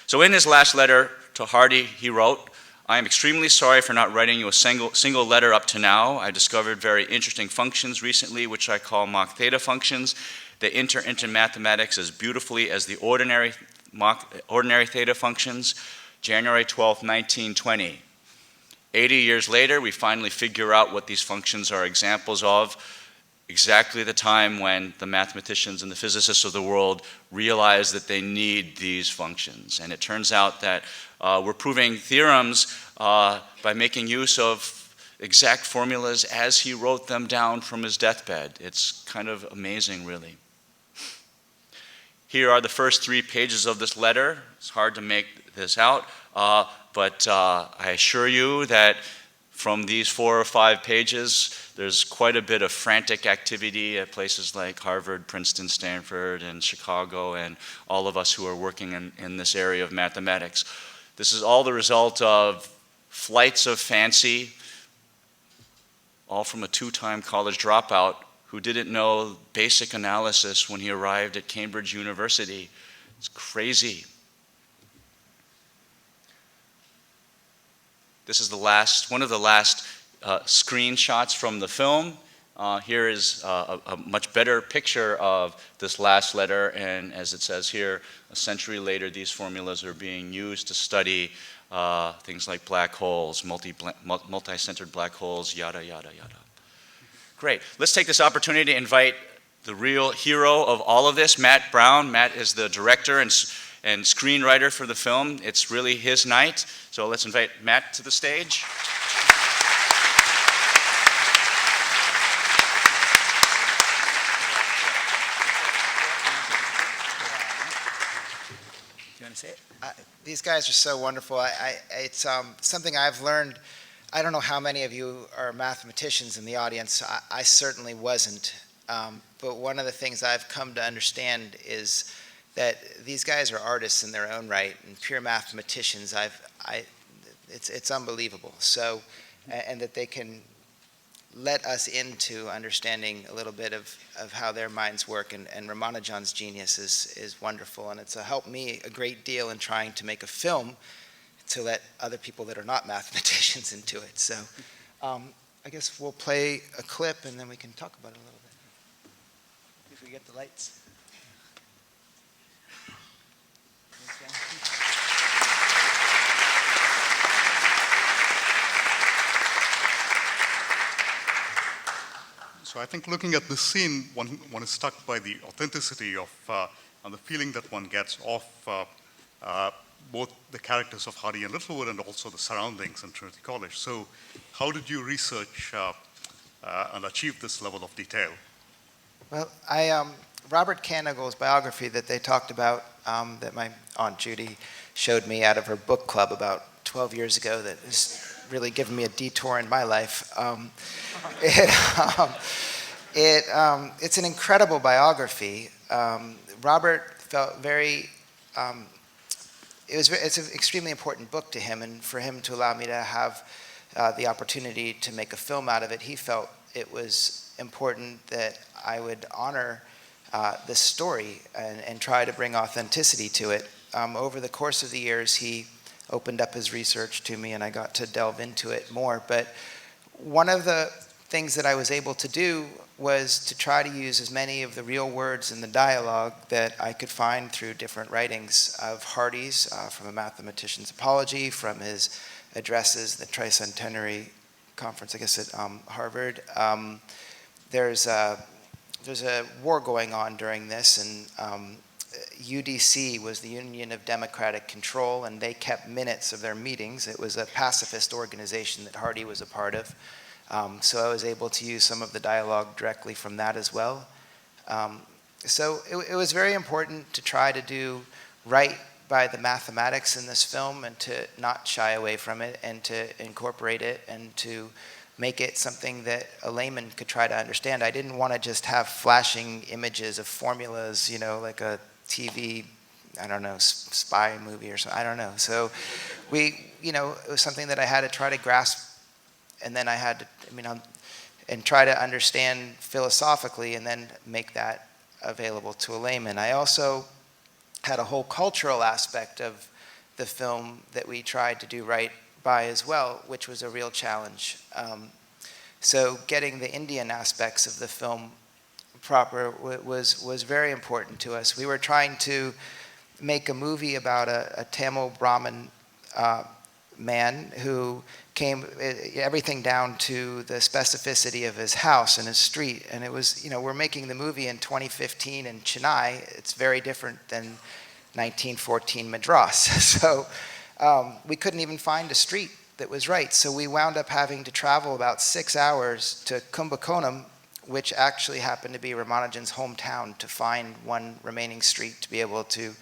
So in his last letter to Hardy, he wrote, "I am extremely sorry for not writing you a single letter up to now. I discovered very interesting functions recently, which I call Mach Theta functions. They enter into mathematics as beautifully as the ordinary Theta functions. January 12, 1920. 80 years later, we finally figure out what these functions are examples of, exactly the time when the mathematicians and the physicists of the world realize that they need these functions. And it turns out that we're proving theorems by making use of exact formulas as he wrote them down from his deathbed. It's kind of amazing, really. Here are the first 3 pages of this letter. It's hard to make this out, but I assure you that from these 4 or 5 pages, there's quite a bit of frantic activity at places like Harvard, Princeton, Stanford, and Chicago, and all of us who are working in this area of mathematics. This is all the result of flights of fancy, all from a 2-time college dropout who didn't know basic analysis when he arrived at Cambridge University. It's crazy. This is one of the last screenshots from the film. Here is a much better picture of this last letter, and as it says here, a century later, these formulas are being used to study things like black holes, multi-centered black holes, yada, yada, yada. Great. Let's take this opportunity to invite the real hero of all of this, Matt Brown. Matt is the director and screenwriter for the film. It's really his night, so let's invite Matt to the stage. Say it. These guys are so wonderful. It's something I've learned. I don't know how many of you are mathematicians in the audience. I certainly wasn't. But one of the things I've come to understand is that these guys are artists in their own right and pure mathematicians. It's unbelievable. So, and that they can let us into understanding a little bit of how their minds work, and Ramanujan's genius is wonderful, and it's helped me a great deal in trying to make a film to let other people that are not mathematicians into it. So I guess we'll play a clip and then we can talk about it a little bit. If we get the lights. So I think looking at this scene, one is struck by the authenticity of and the feeling that one gets of both the characters of Hardy and Littlewood and also the surroundings in Trinity College. So how did you research and achieve this level of detail? Well, Robert Canigal's biography that they talked about, that my Aunt Judy showed me out of her book club about 12 years ago, that has really given me a detour in my life. It's an incredible biography. Robert felt very, it's an extremely important book to him, and for him to allow me to have the opportunity to make a film out of it, he felt it was important that I would honor this story and try to bring authenticity to it. Over the course of the years, he opened up his research to me, and I got to delve into it more. But one of the things that I was able to do was to try to use as many of the real words in the dialogue that I could find through different writings of Hardy's, from A Mathematician's Apology, from his addresses, the Tricentenary Conference, I guess, at Harvard. There's a war going on during this, and UDC was the Union of Democratic Control, and they kept minutes of their meetings. It was a pacifist organization that Hardy was a part of. So I was able to use some of the dialogue directly from that as well. So it was very important to try to do right by the mathematics in this film and to not shy away from it and to incorporate it and to make it something that a layman could try to understand. I didn't want to just have flashing images of formulas, you know, like a TV, I don't know, spy movie or something, I don't know. So it was something that I had to try to grasp, and then I had to, and try to understand philosophically and then make that available to a layman. I also had a whole cultural aspect of the film that we tried to do right by as well, which was a real challenge. So getting the Indian aspects of the film proper was very important to us. We were trying to make a movie about a Tamil Brahmin man who came everything down to the specificity of his house and his street. And it was, we're making the movie in 2015 in Chennai. It's very different than 1914 Madras. So we couldn't even find a street that was right. So we wound up having to travel about 6 hours to Kumbakonam, which actually happened to be Ramanujan's hometown, to find one remaining street to be able to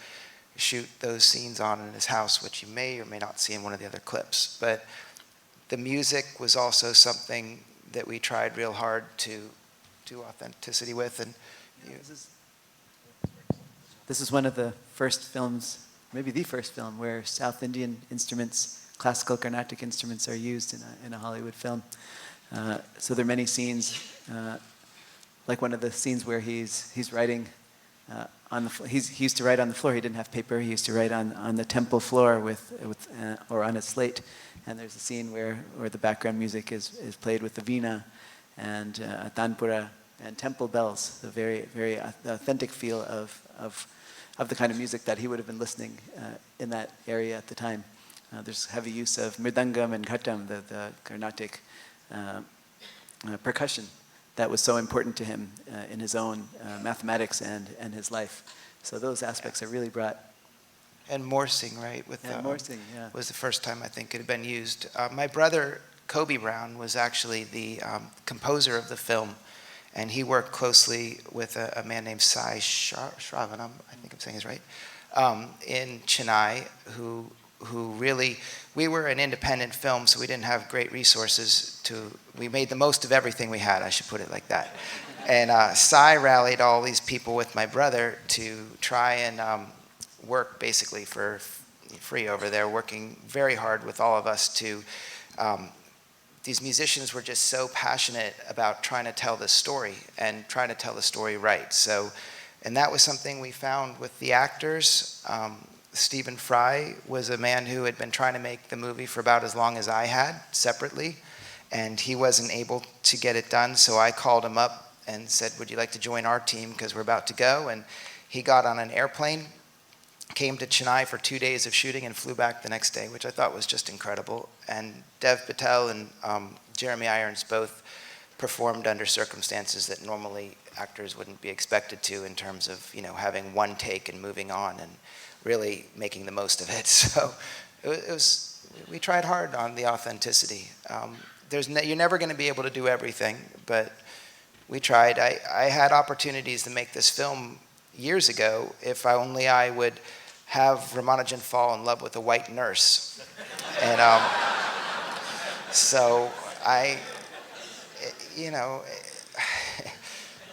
shoot those scenes on in his house, which you may or may not see in one of the other clips. But the music was also something that we tried real hard to do authenticity with. And this is one of the first films, maybe the first film, where South Indian instruments, classical Carnatic instruments, are used in a Hollywood film. So there are many scenes, like one of the scenes where he's writing on the he used to write on the floor. He didn't have paper. He used to write on the temple floor or on a slate. And there's a scene where the background music is played with the veena and tanpura and temple bells, the very, very authentic feel of the kind of music that he would have been listening in that area at the time. There's heavy use of mridangam and ghatam, the Carnatic percussion that was so important to him in his own mathematics and his life. So those aspects are really brought. And morsing, right? Morsing, yeah. Was the first time I think it had been used. My brother, Kobe Brown, was actually the composer of the film, and he worked closely with a man named Sai Shravanam, I think I'm saying is right, in Chennai, who really, we were an independent film, so we didn't have great resources we made the most of everything we had, I should put it like that. And Sai rallied all these people with my brother to try and work basically for free over there, working very hard with all of us to, these musicians were just so passionate about trying to tell this story and trying to tell the story right. So, and that was something we found with the actors. Stephen Fry was a man who had been trying to make the movie for about as long as I had, separately, and he wasn't able to get it done, so I called him up and said, would you like to join our team, because we're about to go? And he got on an airplane, came to Chennai for 2 days of shooting, and flew back the next day, which I thought was just incredible. And Dev Patel and Jeremy Irons both performed under circumstances that normally actors wouldn't be expected to, in terms of having one take and moving on. And really making the most of it. So we tried hard on the authenticity. You're never going to be able to do everything, but we tried. I had opportunities to make this film years ago if only I would have Ramanujan fall in love with a white nurse. And so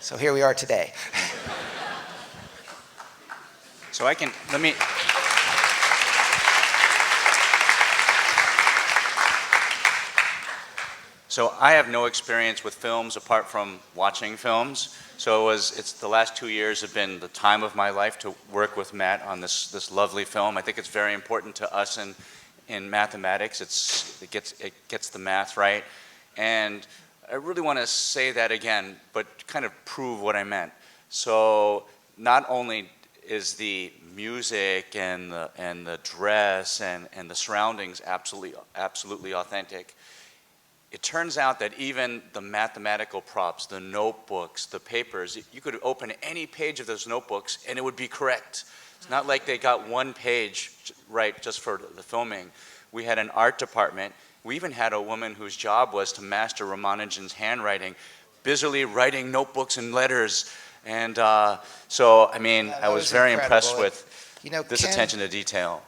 so here we are today. So let me. So I have no experience with films apart from watching films. So it's the last 2 years have been the time of my life to work with Matt on this lovely film. I think it's very important to us in mathematics. It gets the math right. And I really want to say that again, but kind of prove what I meant. So not only is the music and the dress and the surroundings absolutely authentic, it turns out that even the mathematical props, the notebooks, the papers, you could open any page of those notebooks and it would be correct. It's not like they got one page right just for the filming. We had an art department. We even had a woman whose job was to master Ramanujan's handwriting, busily writing notebooks and letters. And so, I mean, I was very impressed with this attention to detail.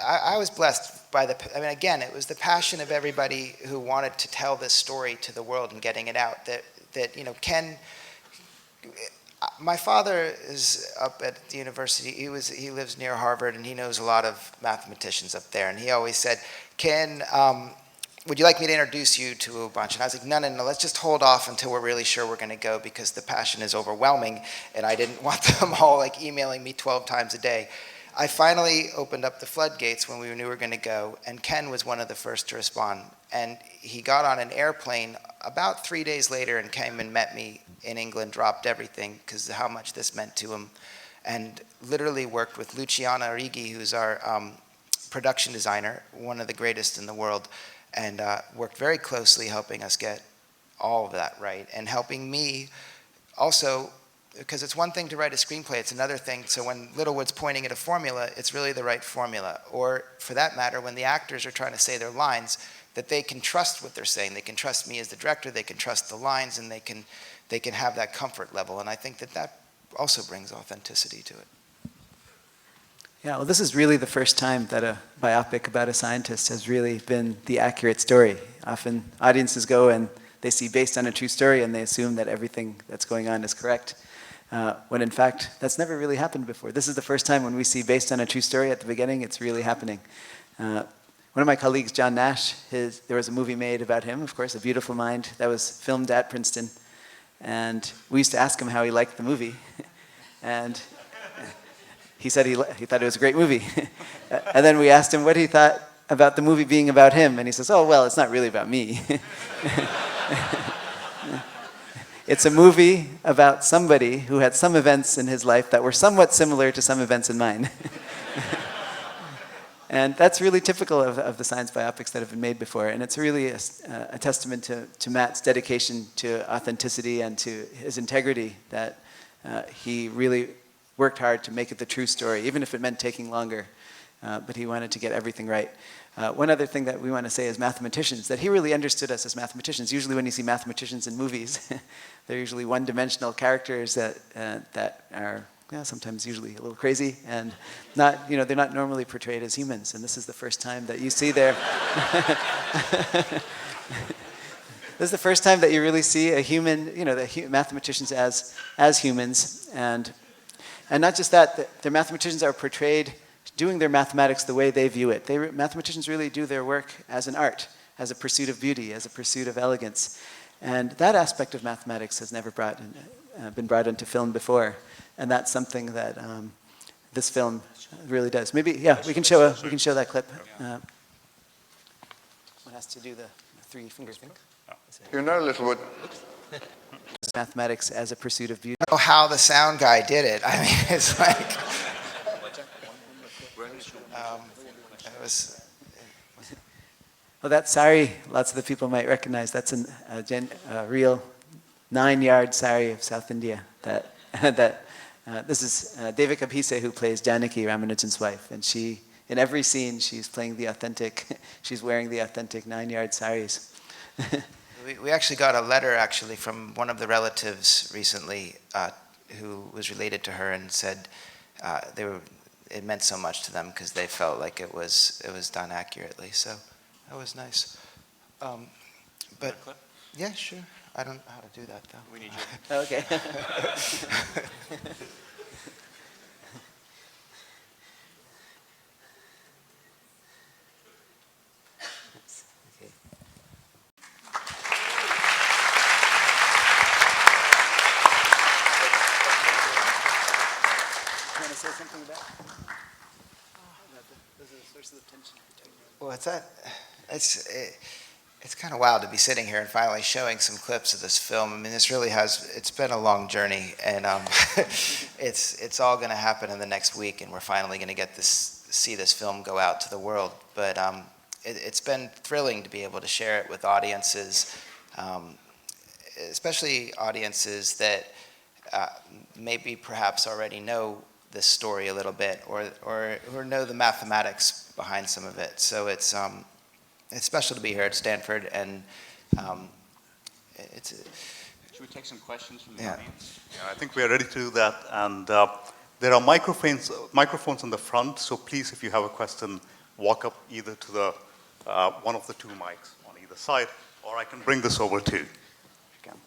I was blessed by again, it was the passion of everybody who wanted to tell this story to the world and getting it out. Ken, my father is up at the university. He lives near Harvard, and he knows a lot of mathematicians up there. And he always said, Ken, would you like me to introduce you to a bunch? And I was like, no, let's just hold off until we're really sure we're going to go, because the passion is overwhelming, and I didn't want them all emailing me 12 times a day. I finally opened up the floodgates when we knew we were going to go, and Ken was one of the first to respond. And he got on an airplane about 3 days later and came and met me in England, dropped everything because of how much this meant to him, and literally worked with Luciana Righi, who's our production designer, one of the greatest in the world, and worked very closely helping us get all of that right, and helping me also, because it's one thing to write a screenplay, it's another thing. So when Littlewood's pointing at a formula, it's really the right formula. Or for that matter, when the actors are trying to say their lines, that they can trust what they're saying. They can trust me as the director, they can trust the lines, and they can have that comfort level. And I think that also brings authenticity to it. Yeah, well, this is really the first time that a biopic about a scientist has really been the accurate story. Often audiences go and they see based on a true story and they assume that everything that's going on is correct. When in fact, that's never really happened before. This is the first time when we see based on a true story at the beginning, it's really happening. One of my colleagues, John Nash, there was a movie made about him, of course, A Beautiful Mind, that was filmed at Princeton. And we used to ask him how he liked the movie. And he said he thought it was a great movie. And then we asked him what he thought about the movie being about him. And he says, oh, well, it's not really about me. It's a movie about somebody who had some events in his life that were somewhat similar to some events in mine. And that's really typical of the science biopics that have been made before. And it's really a testament to Matt's dedication to authenticity and to his integrity that he really worked hard to make it the true story, even if it meant taking longer. But he wanted to get everything right. One other thing that we want to say as mathematicians, that he really understood us as mathematicians. Usually when you see mathematicians in movies, they're usually one-dimensional characters that are sometimes usually a little crazy and they're not normally portrayed as humans. And this is the first time that you see their... This is the first time that you really see a human, the mathematicians as humans. And not just that, the mathematicians are portrayed doing their mathematics the way they view it. Mathematicians really do their work as an art, as a pursuit of beauty, as a pursuit of elegance. And that aspect of mathematics has never been brought into film before. And that's something that this film really does. Maybe, we can show that clip. One has to do the three-finger thing. Littlewood. Mathematics as a pursuit of beauty. I don't know how the sound guy did it. I mean, it's like... Well, that sari, lots of the people might recognize, that's a real 9-yard sari of South India that This is Devika Pise, who plays Janaki, Ramanujan's wife, and she, in every scene, she's playing the authentic, she's wearing the authentic 9-yard saris. We actually got a letter from one of the relatives recently who was related to her and said it meant so much to them because they felt like it was done accurately. So that was nice. But yeah, sure. I don't know how to do that though. We need you. Okay. Say something about those are the sources of tension between you. Well, it's kind of wild to be sitting here and finally showing some clips of this film. I mean, it's been a long journey, and it's all going to happen in the next week, and we're finally going to see this film go out to the world. But it's been thrilling to be able to share it with audiences, especially audiences that maybe perhaps already know this story a little bit, or know the mathematics behind some of it. So it's special to be here at Stanford, and Should we take some questions from the Yeah. audience? Yeah, I think we are ready to do that. And there are microphones in the front, so please, if you have a question, walk up either to the one of the two mics on either side, or I can bring this over too. If you can.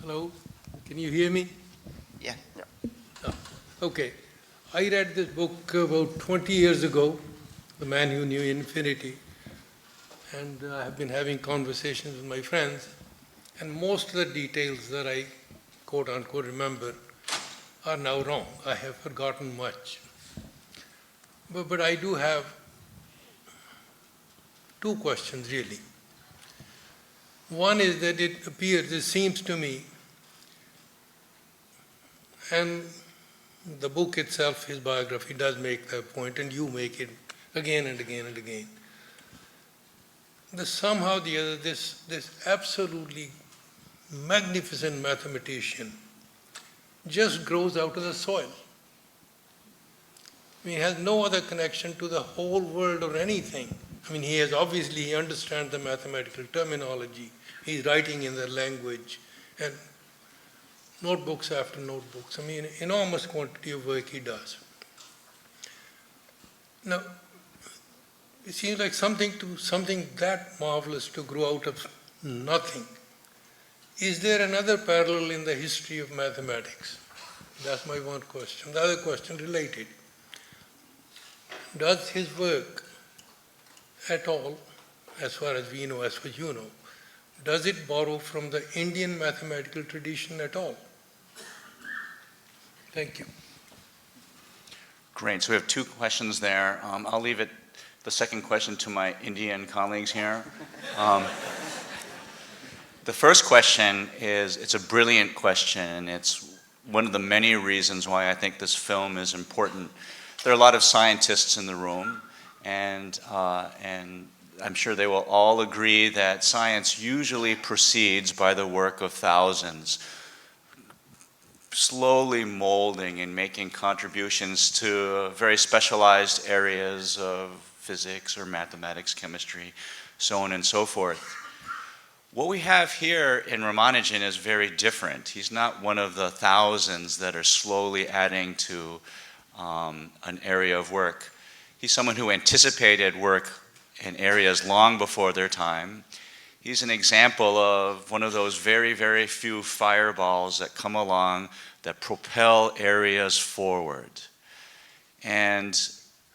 Hello, can you hear me? Yeah. Okay. I read this book about 20 years ago, The Man Who Knew Infinity, and I have been having conversations with my friends, and most of the details that I quote-unquote remember are now wrong. I have forgotten much. But I do have two questions, really. One is that it seems to me, and the book itself, his biography, does make that point, and you make it again and again and again, that somehow or the other, this absolutely magnificent mathematician just grows out of the soil. I mean, he has no other connection to the whole world or anything. I mean, he understands the mathematical terminology. He's writing in the language, and notebooks after notebooks. I mean, enormous quantity of work he does. Now, it seems like something that marvelous to grow out of nothing. Is there another parallel in the history of mathematics? That's my one question. The other question related. Does his work at all, as far as we know, as far as you know, does it borrow from the Indian mathematical tradition at all? Thank you. Great. So we have two questions there. I'll leave the second question to my Indian colleagues here. The first question it's a brilliant question. It's one of the many reasons why I think this film is important. There are a lot of scientists in the room, and I'm sure they will all agree that science usually proceeds by the work of thousands, slowly molding and making contributions to very specialized areas of physics or mathematics, chemistry, so on and so forth. What we have here in Ramanujan is very different. He's not one of the thousands that are slowly adding to an area of work. He's someone who anticipated work in areas long before their time. He's an example of one of those very, very few fireballs that come along that propel areas forward. And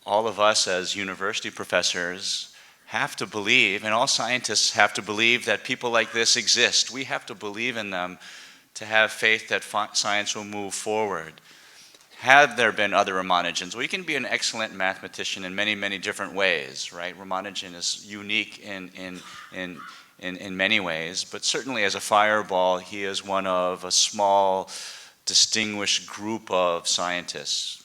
all of us as university professors have to believe, and all scientists have to believe, that people like this exist. We have to believe in them to have faith that science will move forward. Had there been other Ramanujans? Well, you can be an excellent mathematician in many, many different ways, right? Ramanujan is unique in many ways, but certainly as a fireball, he is one of a small, distinguished group of scientists.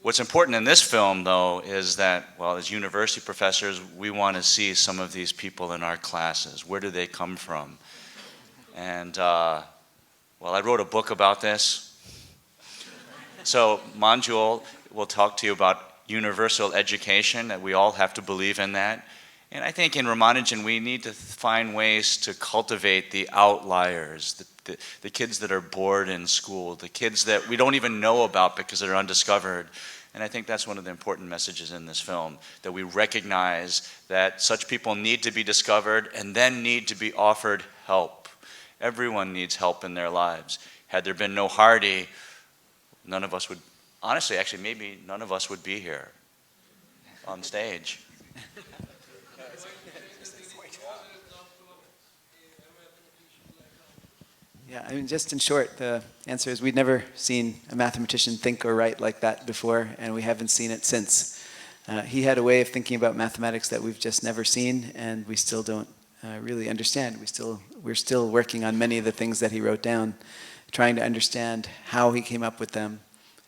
What's important in this film, though, is that, well, as university professors, we want to see some of these people in our classes. Where do they come from? And, well, I wrote a book about this. So Manjul will talk to you about universal education, that we all have to believe in that. And I think in Ramanujan, we need to find ways to cultivate the outliers, the kids that are bored in school, the kids that we don't even know about because they're undiscovered. And I think that's one of the important messages in this film, that we recognize that such people need to be discovered and then need to be offered help. Everyone needs help in their lives. Had there been no Hardy, none of us would, honestly, actually, maybe none of us would be here on stage. Yeah, I mean, just in short, the answer is we'd never seen a mathematician think or write like that before, and we haven't seen it since. He had a way of thinking about mathematics that we've just never seen, and we still don't really understand. We're still working on many of the things that he wrote down, trying to understand how he came up with them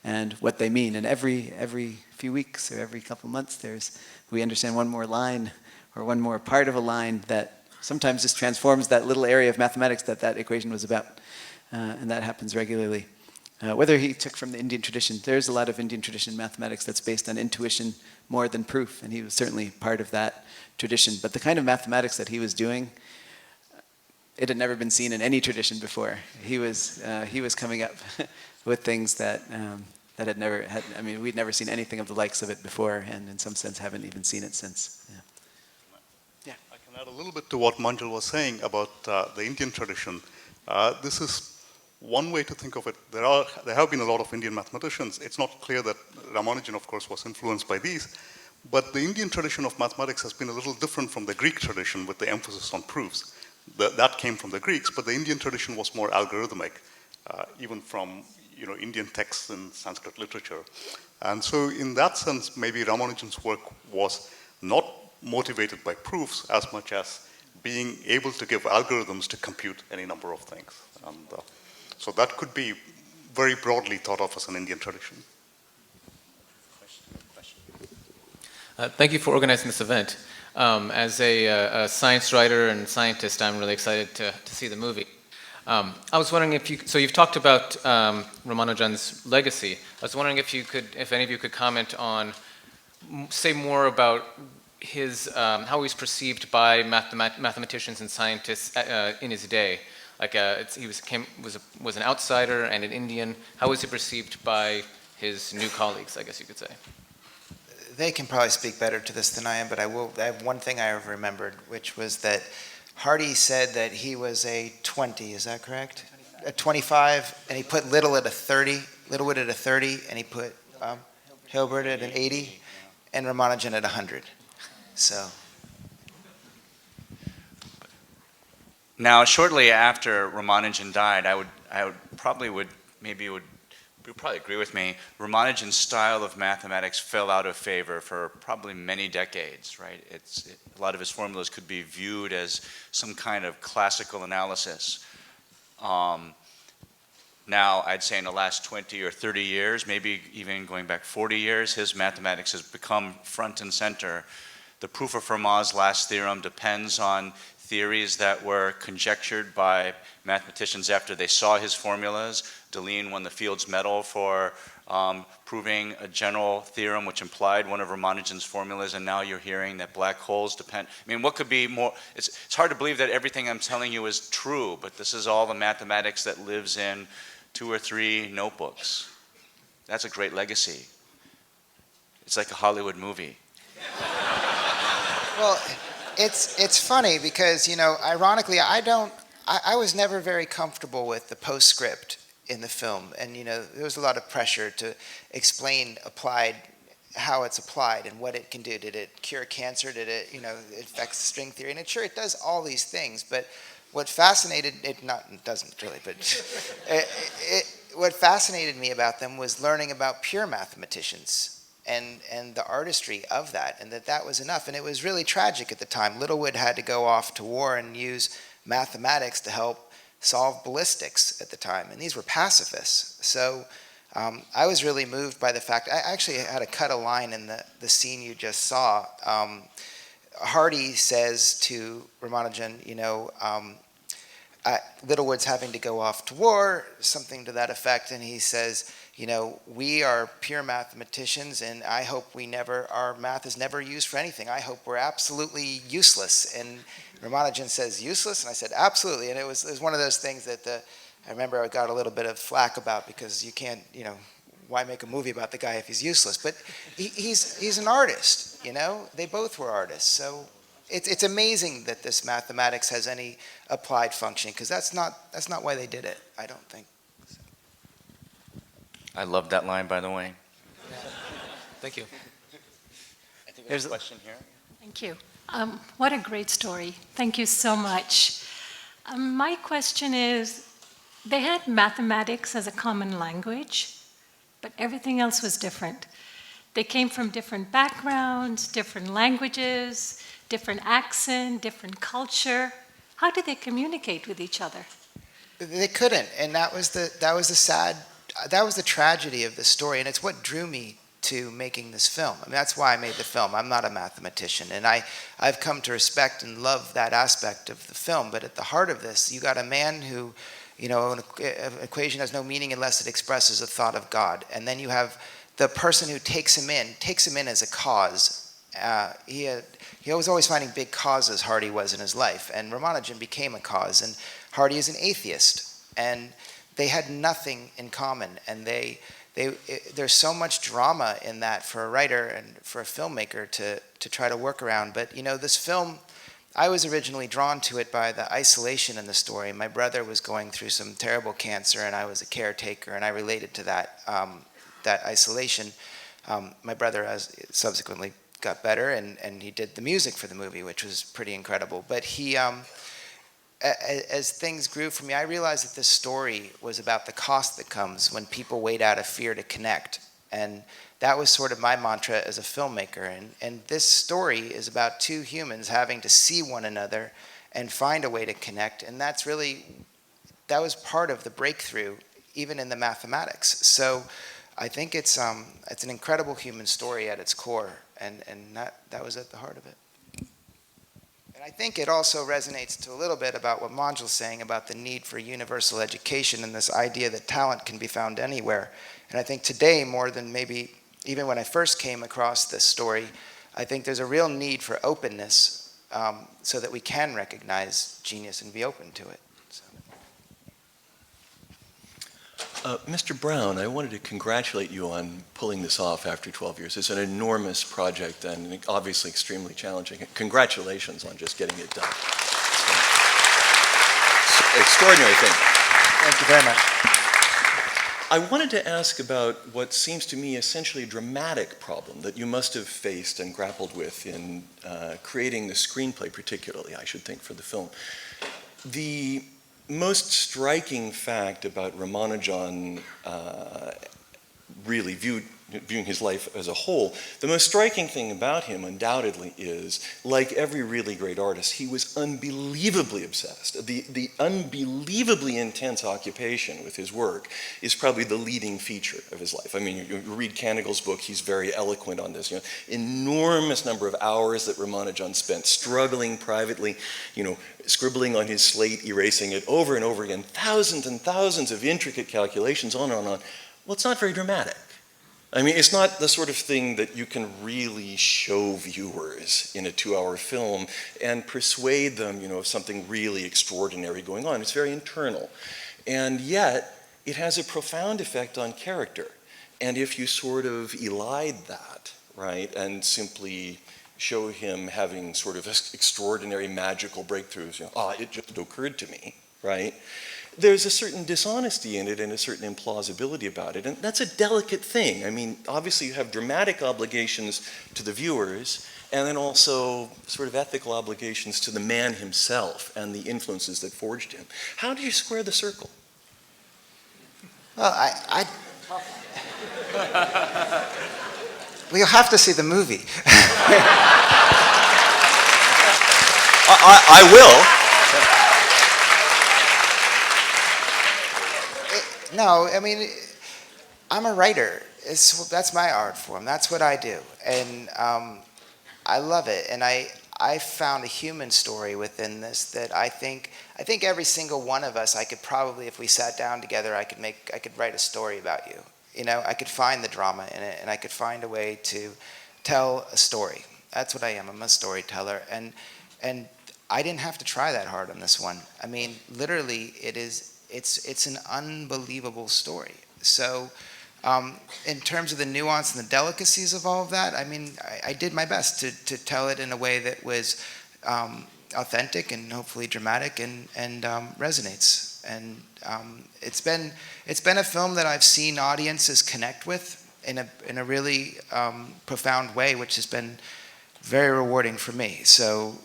and what they mean. And every few weeks or every couple months, we understand one more line or one more part of a line that sometimes just transforms that little area of mathematics that equation was about. And that happens regularly. Whether he took from the Indian tradition, there's a lot of Indian tradition mathematics that's based on intuition more than proof, and he was certainly part of that tradition. But the kind of mathematics that he was doing, it had never been seen in any tradition before. He was coming up with things that we'd never seen anything of the likes of it before, and in some sense haven't even seen it since. Yeah. I can add a little bit to what Manjul was saying about the Indian tradition. This is one way to think of it. There have been a lot of Indian mathematicians. It's not clear that Ramanujan, of course, was influenced by these, but the Indian tradition of mathematics has been a little different from the Greek tradition with the emphasis on proofs. That came from the Greeks, but the Indian tradition was more algorithmic, even from Indian texts in Sanskrit literature. And so in that sense, maybe Ramanujan's work was not motivated by proofs as much as being able to give algorithms to compute any number of things. And so that could be very broadly thought of as an Indian tradition. Thank you for organizing this event. As a science writer and scientist, I'm really excited to see the movie. I was wondering so you've talked about Ramanujan's legacy. I was wondering if any of you could comment on, say more about how he's perceived by mathematicians and scientists in his day. Like he was an outsider and an Indian. How was he perceived by his new colleagues, I guess you could say? They can probably speak better to this than I am, but I have one thing I remembered, which was that Hardy said that he was a 20, is that correct? A 25, and he put Littlewood at a 30, and he put Hilbert at an 80, and Ramanujan at 100. So. Now, shortly after Ramanujan died, you probably agree with me, Ramanujan's style of mathematics fell out of favor for probably many decades, right? A lot of his formulas could be viewed as some kind of classical analysis. Now, I'd say in the last 20 or 30 years, maybe even going back 40 years, his mathematics has become front and center. The proof of Fermat's last theorem depends on theories that were conjectured by mathematicians after they saw his formulas. Deligne won the Fields Medal for proving a general theorem which implied one of Ramanujan's formulas, and now you're hearing that black holes depend. I mean, what could be more? It's hard to believe that everything I'm telling you is true, but this is all the mathematics that lives in 2 or 3 notebooks. That's a great legacy. It's like a Hollywood movie. Well, it's funny because, ironically, I was never very comfortable with the postscript in the film, and there was a lot of pressure to explain how it's applied and what it can do. Did it cure cancer? Did it, it affects string theory? And it does all these things, but what fascinated it doesn't really, but what fascinated me about them was learning about pure mathematicians and the artistry of that, and that was enough. And it was really tragic at the time. Littlewood had to go off to war and use mathematics to help solve ballistics at the time, and these were pacifists. So I was really moved by the fact, I actually had to cut a line in the scene you just saw. Hardy says to Ramanujan, Littlewood's having to go off to war, something to that effect, and he says, we are pure mathematicians, and I hope our math is never used for anything. I hope we're absolutely useless. And Ramanujan says, useless? And I said, absolutely. And it was one of those things that I remember I got a little bit of flack about, because you can't, why make a movie about the guy if he's useless? But he's an artist, They both were artists. So it's amazing that this mathematics has any applied function, because that's not why they did it, I don't think. I love that line, by the way. Thank you. I think there's a question here. Thank you. What a great story. Thank you so much. My question is, they had mathematics as a common language, but everything else was different. They came from different backgrounds, different languages, different accent, different culture. How did they communicate with each other? They couldn't, and that was the tragedy of the story, and it's what drew me to making this film. I mean, that's why I made the film. I'm not a mathematician, and I've come to respect and love that aspect of the film, but at the heart of this, you got a man who, an equation has no meaning unless it expresses a thought of God, and then you have the person who takes him in as a cause. He was always finding big causes, Hardy was, in his life, and Ramanujan became a cause, and Hardy is an atheist, and they had nothing in common, and there's so much drama in that for a writer and for a filmmaker to try to work around. But this film, I was originally drawn to it by the isolation in the story. My brother was going through some terrible cancer, and I was a caretaker, and I related to that isolation. My brother has subsequently got better, and he did the music for the movie, which was pretty incredible. But he, as things grew for me, I realized that this story was about the cost that comes when people wait out of fear to connect. And that was sort of my mantra as a filmmaker. And this story is about two humans having to see one another and find a way to connect. And that was part of the breakthrough, even in the mathematics. So I think it's an incredible human story at its core, and that was at the heart of it. And I think it also resonates to a little bit about what Manjul's saying about the need for universal education and this idea that talent can be found anywhere. And I think today, more than maybe even when I first came across this story, I think there's a real need for openness so that we can recognize genius and be open to it. Mr. Brown, I wanted to congratulate you on pulling this off after 12 years. It's an enormous project and obviously extremely challenging. Congratulations on just getting it done. Extraordinary thing. Thank you very much. I wanted to ask about what seems to me essentially a dramatic problem that you must have faced and grappled with in creating the screenplay, particularly, I should think, for the film. The most striking fact about Ramanujan, really viewing his life as a whole, the most striking thing about him undoubtedly is, like every really great artist, he was unbelievably obsessed. The unbelievably intense occupation with his work is probably the leading feature of his life. I mean, you read Kanigle's book, he's very eloquent on this. Enormous number of hours that Ramanujan spent struggling privately, scribbling on his slate, erasing it over and over again, thousands and thousands of intricate calculations, on and on. Well, it's not very dramatic. I mean, it's not the sort of thing that you can really show viewers in a 2-hour film and persuade them, of something really extraordinary going on. It's very internal. And yet, it has a profound effect on character. And if you sort of elide that, right, and simply show him having sort of extraordinary magical breakthroughs, it just occurred to me, right? There's a certain dishonesty in it and a certain implausibility about it. And that's a delicate thing. I mean, obviously you have dramatic obligations to the viewers and then also sort of ethical obligations to the man himself and the influences that forged him. How do you square the circle? Well, well, you'll have to see the movie. I will. No, I mean, I'm a writer. That's my art form. That's what I do. And I love it. And I found a human story within this that I think every single one of us, I could probably, if we sat down together, I could write a story about you. You know, I could find the drama in it, and I could find a way to tell a story. That's what I am. I'm a storyteller. And I didn't have to try that hard on this one. I mean, literally, it's an unbelievable story. So in terms of the nuance and the delicacies of all of that, I mean, I did my best to tell it in a way that was authentic and hopefully dramatic and resonates. And it's been a film that I've seen audiences connect with in a really profound way, which has been very rewarding for me. So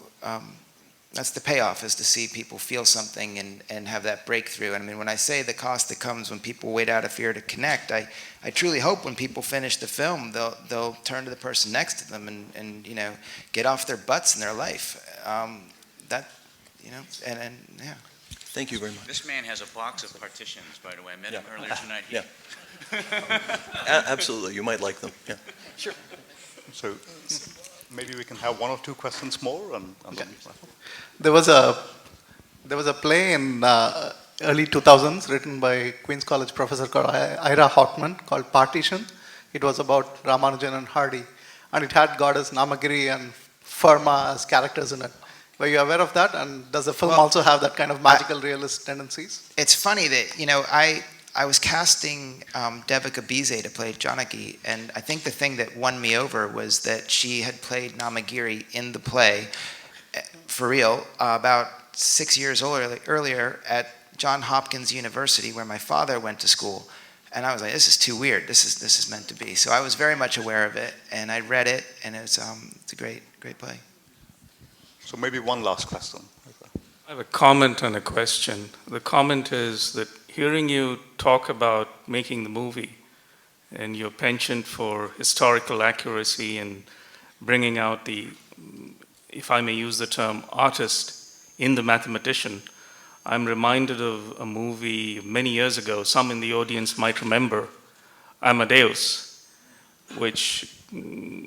that's the payoff, is to see people feel something and have that breakthrough. I mean, when I say the cost that comes when people wait out of fear to connect, I truly hope when people finish the film, they'll turn to the person next to them and you know, get off their butts in their life. That, you know, and yeah. Thank you very much. This man has a box of partitions, by the way. I met him earlier tonight. Yeah. Absolutely, you might like them. Yeah. Sure. So maybe we can have one or two questions more. And okay. There was a play in early 2000s written by Queen's College professor called Ira Hotman called Partitions. It was about Ramanujan and Hardy, and it had goddess Namagiri and Ferma as characters in it. Were you aware of that? And does the film also have that kind of magical realist tendencies? It's funny that, you know, I was casting Devika Bize to play Janaki, and I think the thing that won me over was that she had played Namagiri in the play, for real, about 6 years earlier at Johns Hopkins University, where my father went to school. And I was like, this is too weird. This is meant to be. So I was very much aware of it, and I read it, and it's a great play. So maybe one last question. I have a comment and a question. The comment is that hearing you talk about making the movie and your penchant for historical accuracy and bringing out the, if I may use the term, artist in the mathematician, I'm reminded of a movie many years ago, some in the audience might remember, Amadeus, which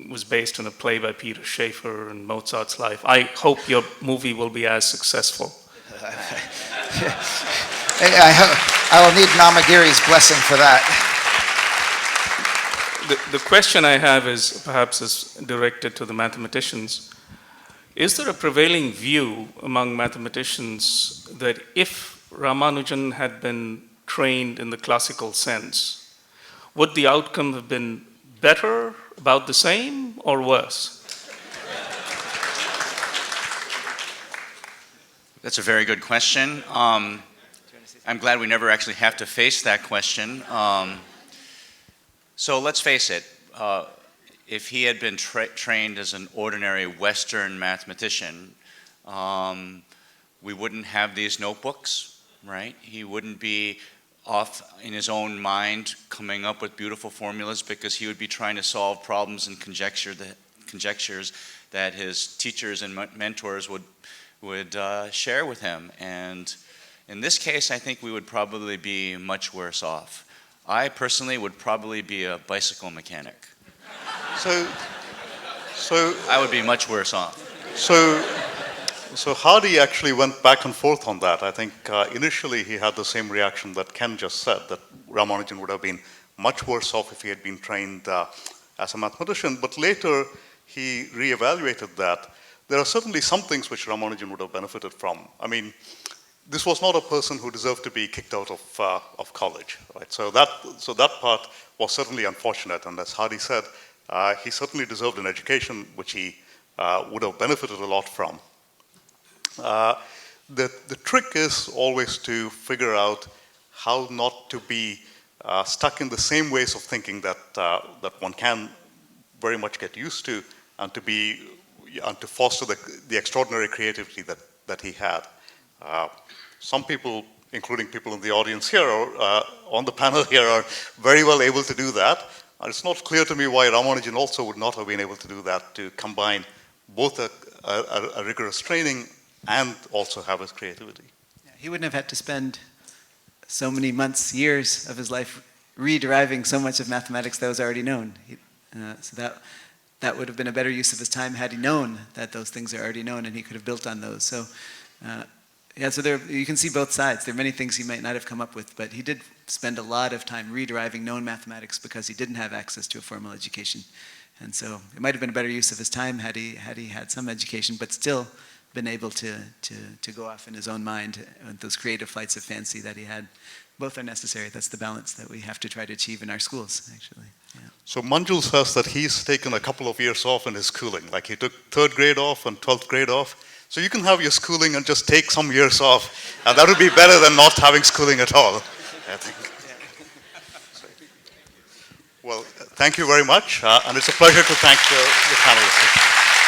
was based on a play by Peter Schaeffer and Mozart's life. I hope your movie will be as successful. I will need Namagiri's blessing for that. The question I have is directed to the mathematicians. Is there a prevailing view among mathematicians that if Ramanujan had been trained in the classical sense, would the outcome have been better, about the same, or worse? That's a very good question. I'm glad we never actually have to face that question. So let's face it. If he had been trained as an ordinary Western mathematician, we wouldn't have these notebooks, right? He wouldn't be off in his own mind coming up with beautiful formulas, because he would be trying to solve problems and conjectures that his teachers and mentors would share with him. And in this case, I think we would probably be much worse off. I personally would probably be a bicycle mechanic. So I would be much worse off. So Hardy actually went back and forth on that. I think initially he had the same reaction that Ken just said, that Ramanujan would have been much worse off if he had been trained as a mathematician. But later he reevaluated that. There are certainly some things which Ramanujan would have benefited from. I mean, this was not a person who deserved to be kicked out of college, right? So that part was certainly unfortunate. And as Hardy said, he certainly deserved an education which he would have benefited a lot from. The trick is always to figure out how not to be stuck in the same ways of thinking that one can very much get used to, and to foster the extraordinary creativity that he had. Some people, including people in the audience here or on the panel here, are very well able to do that. And it's not clear to me why Ramanujan also would not have been able to do that, to combine both a rigorous training and also have his creativity. Yeah, he wouldn't have had to spend so many months, years of his life re-deriving so much of mathematics that was already known. So that would have been a better use of his time had he known that those things are already known, and he could have built on those. So, yeah, so there, you can see both sides. There are many things he might not have come up with, but he did spend a lot of time re-deriving known mathematics because he didn't have access to a formal education. And so it might have been a better use of his time had he had some education, but still been able to go off in his own mind with those creative flights of fancy that he had. Both are necessary. That's the balance that we have to try to achieve in our schools, actually. Yeah. So Manjul says that he's taken a couple of years off in his schooling, like he took 3rd grade off and 12th grade off. So you can have your schooling and just take some years off, and that would be better than not having schooling at all, I think. Well, thank you very much, and it's a pleasure to thank the panelists.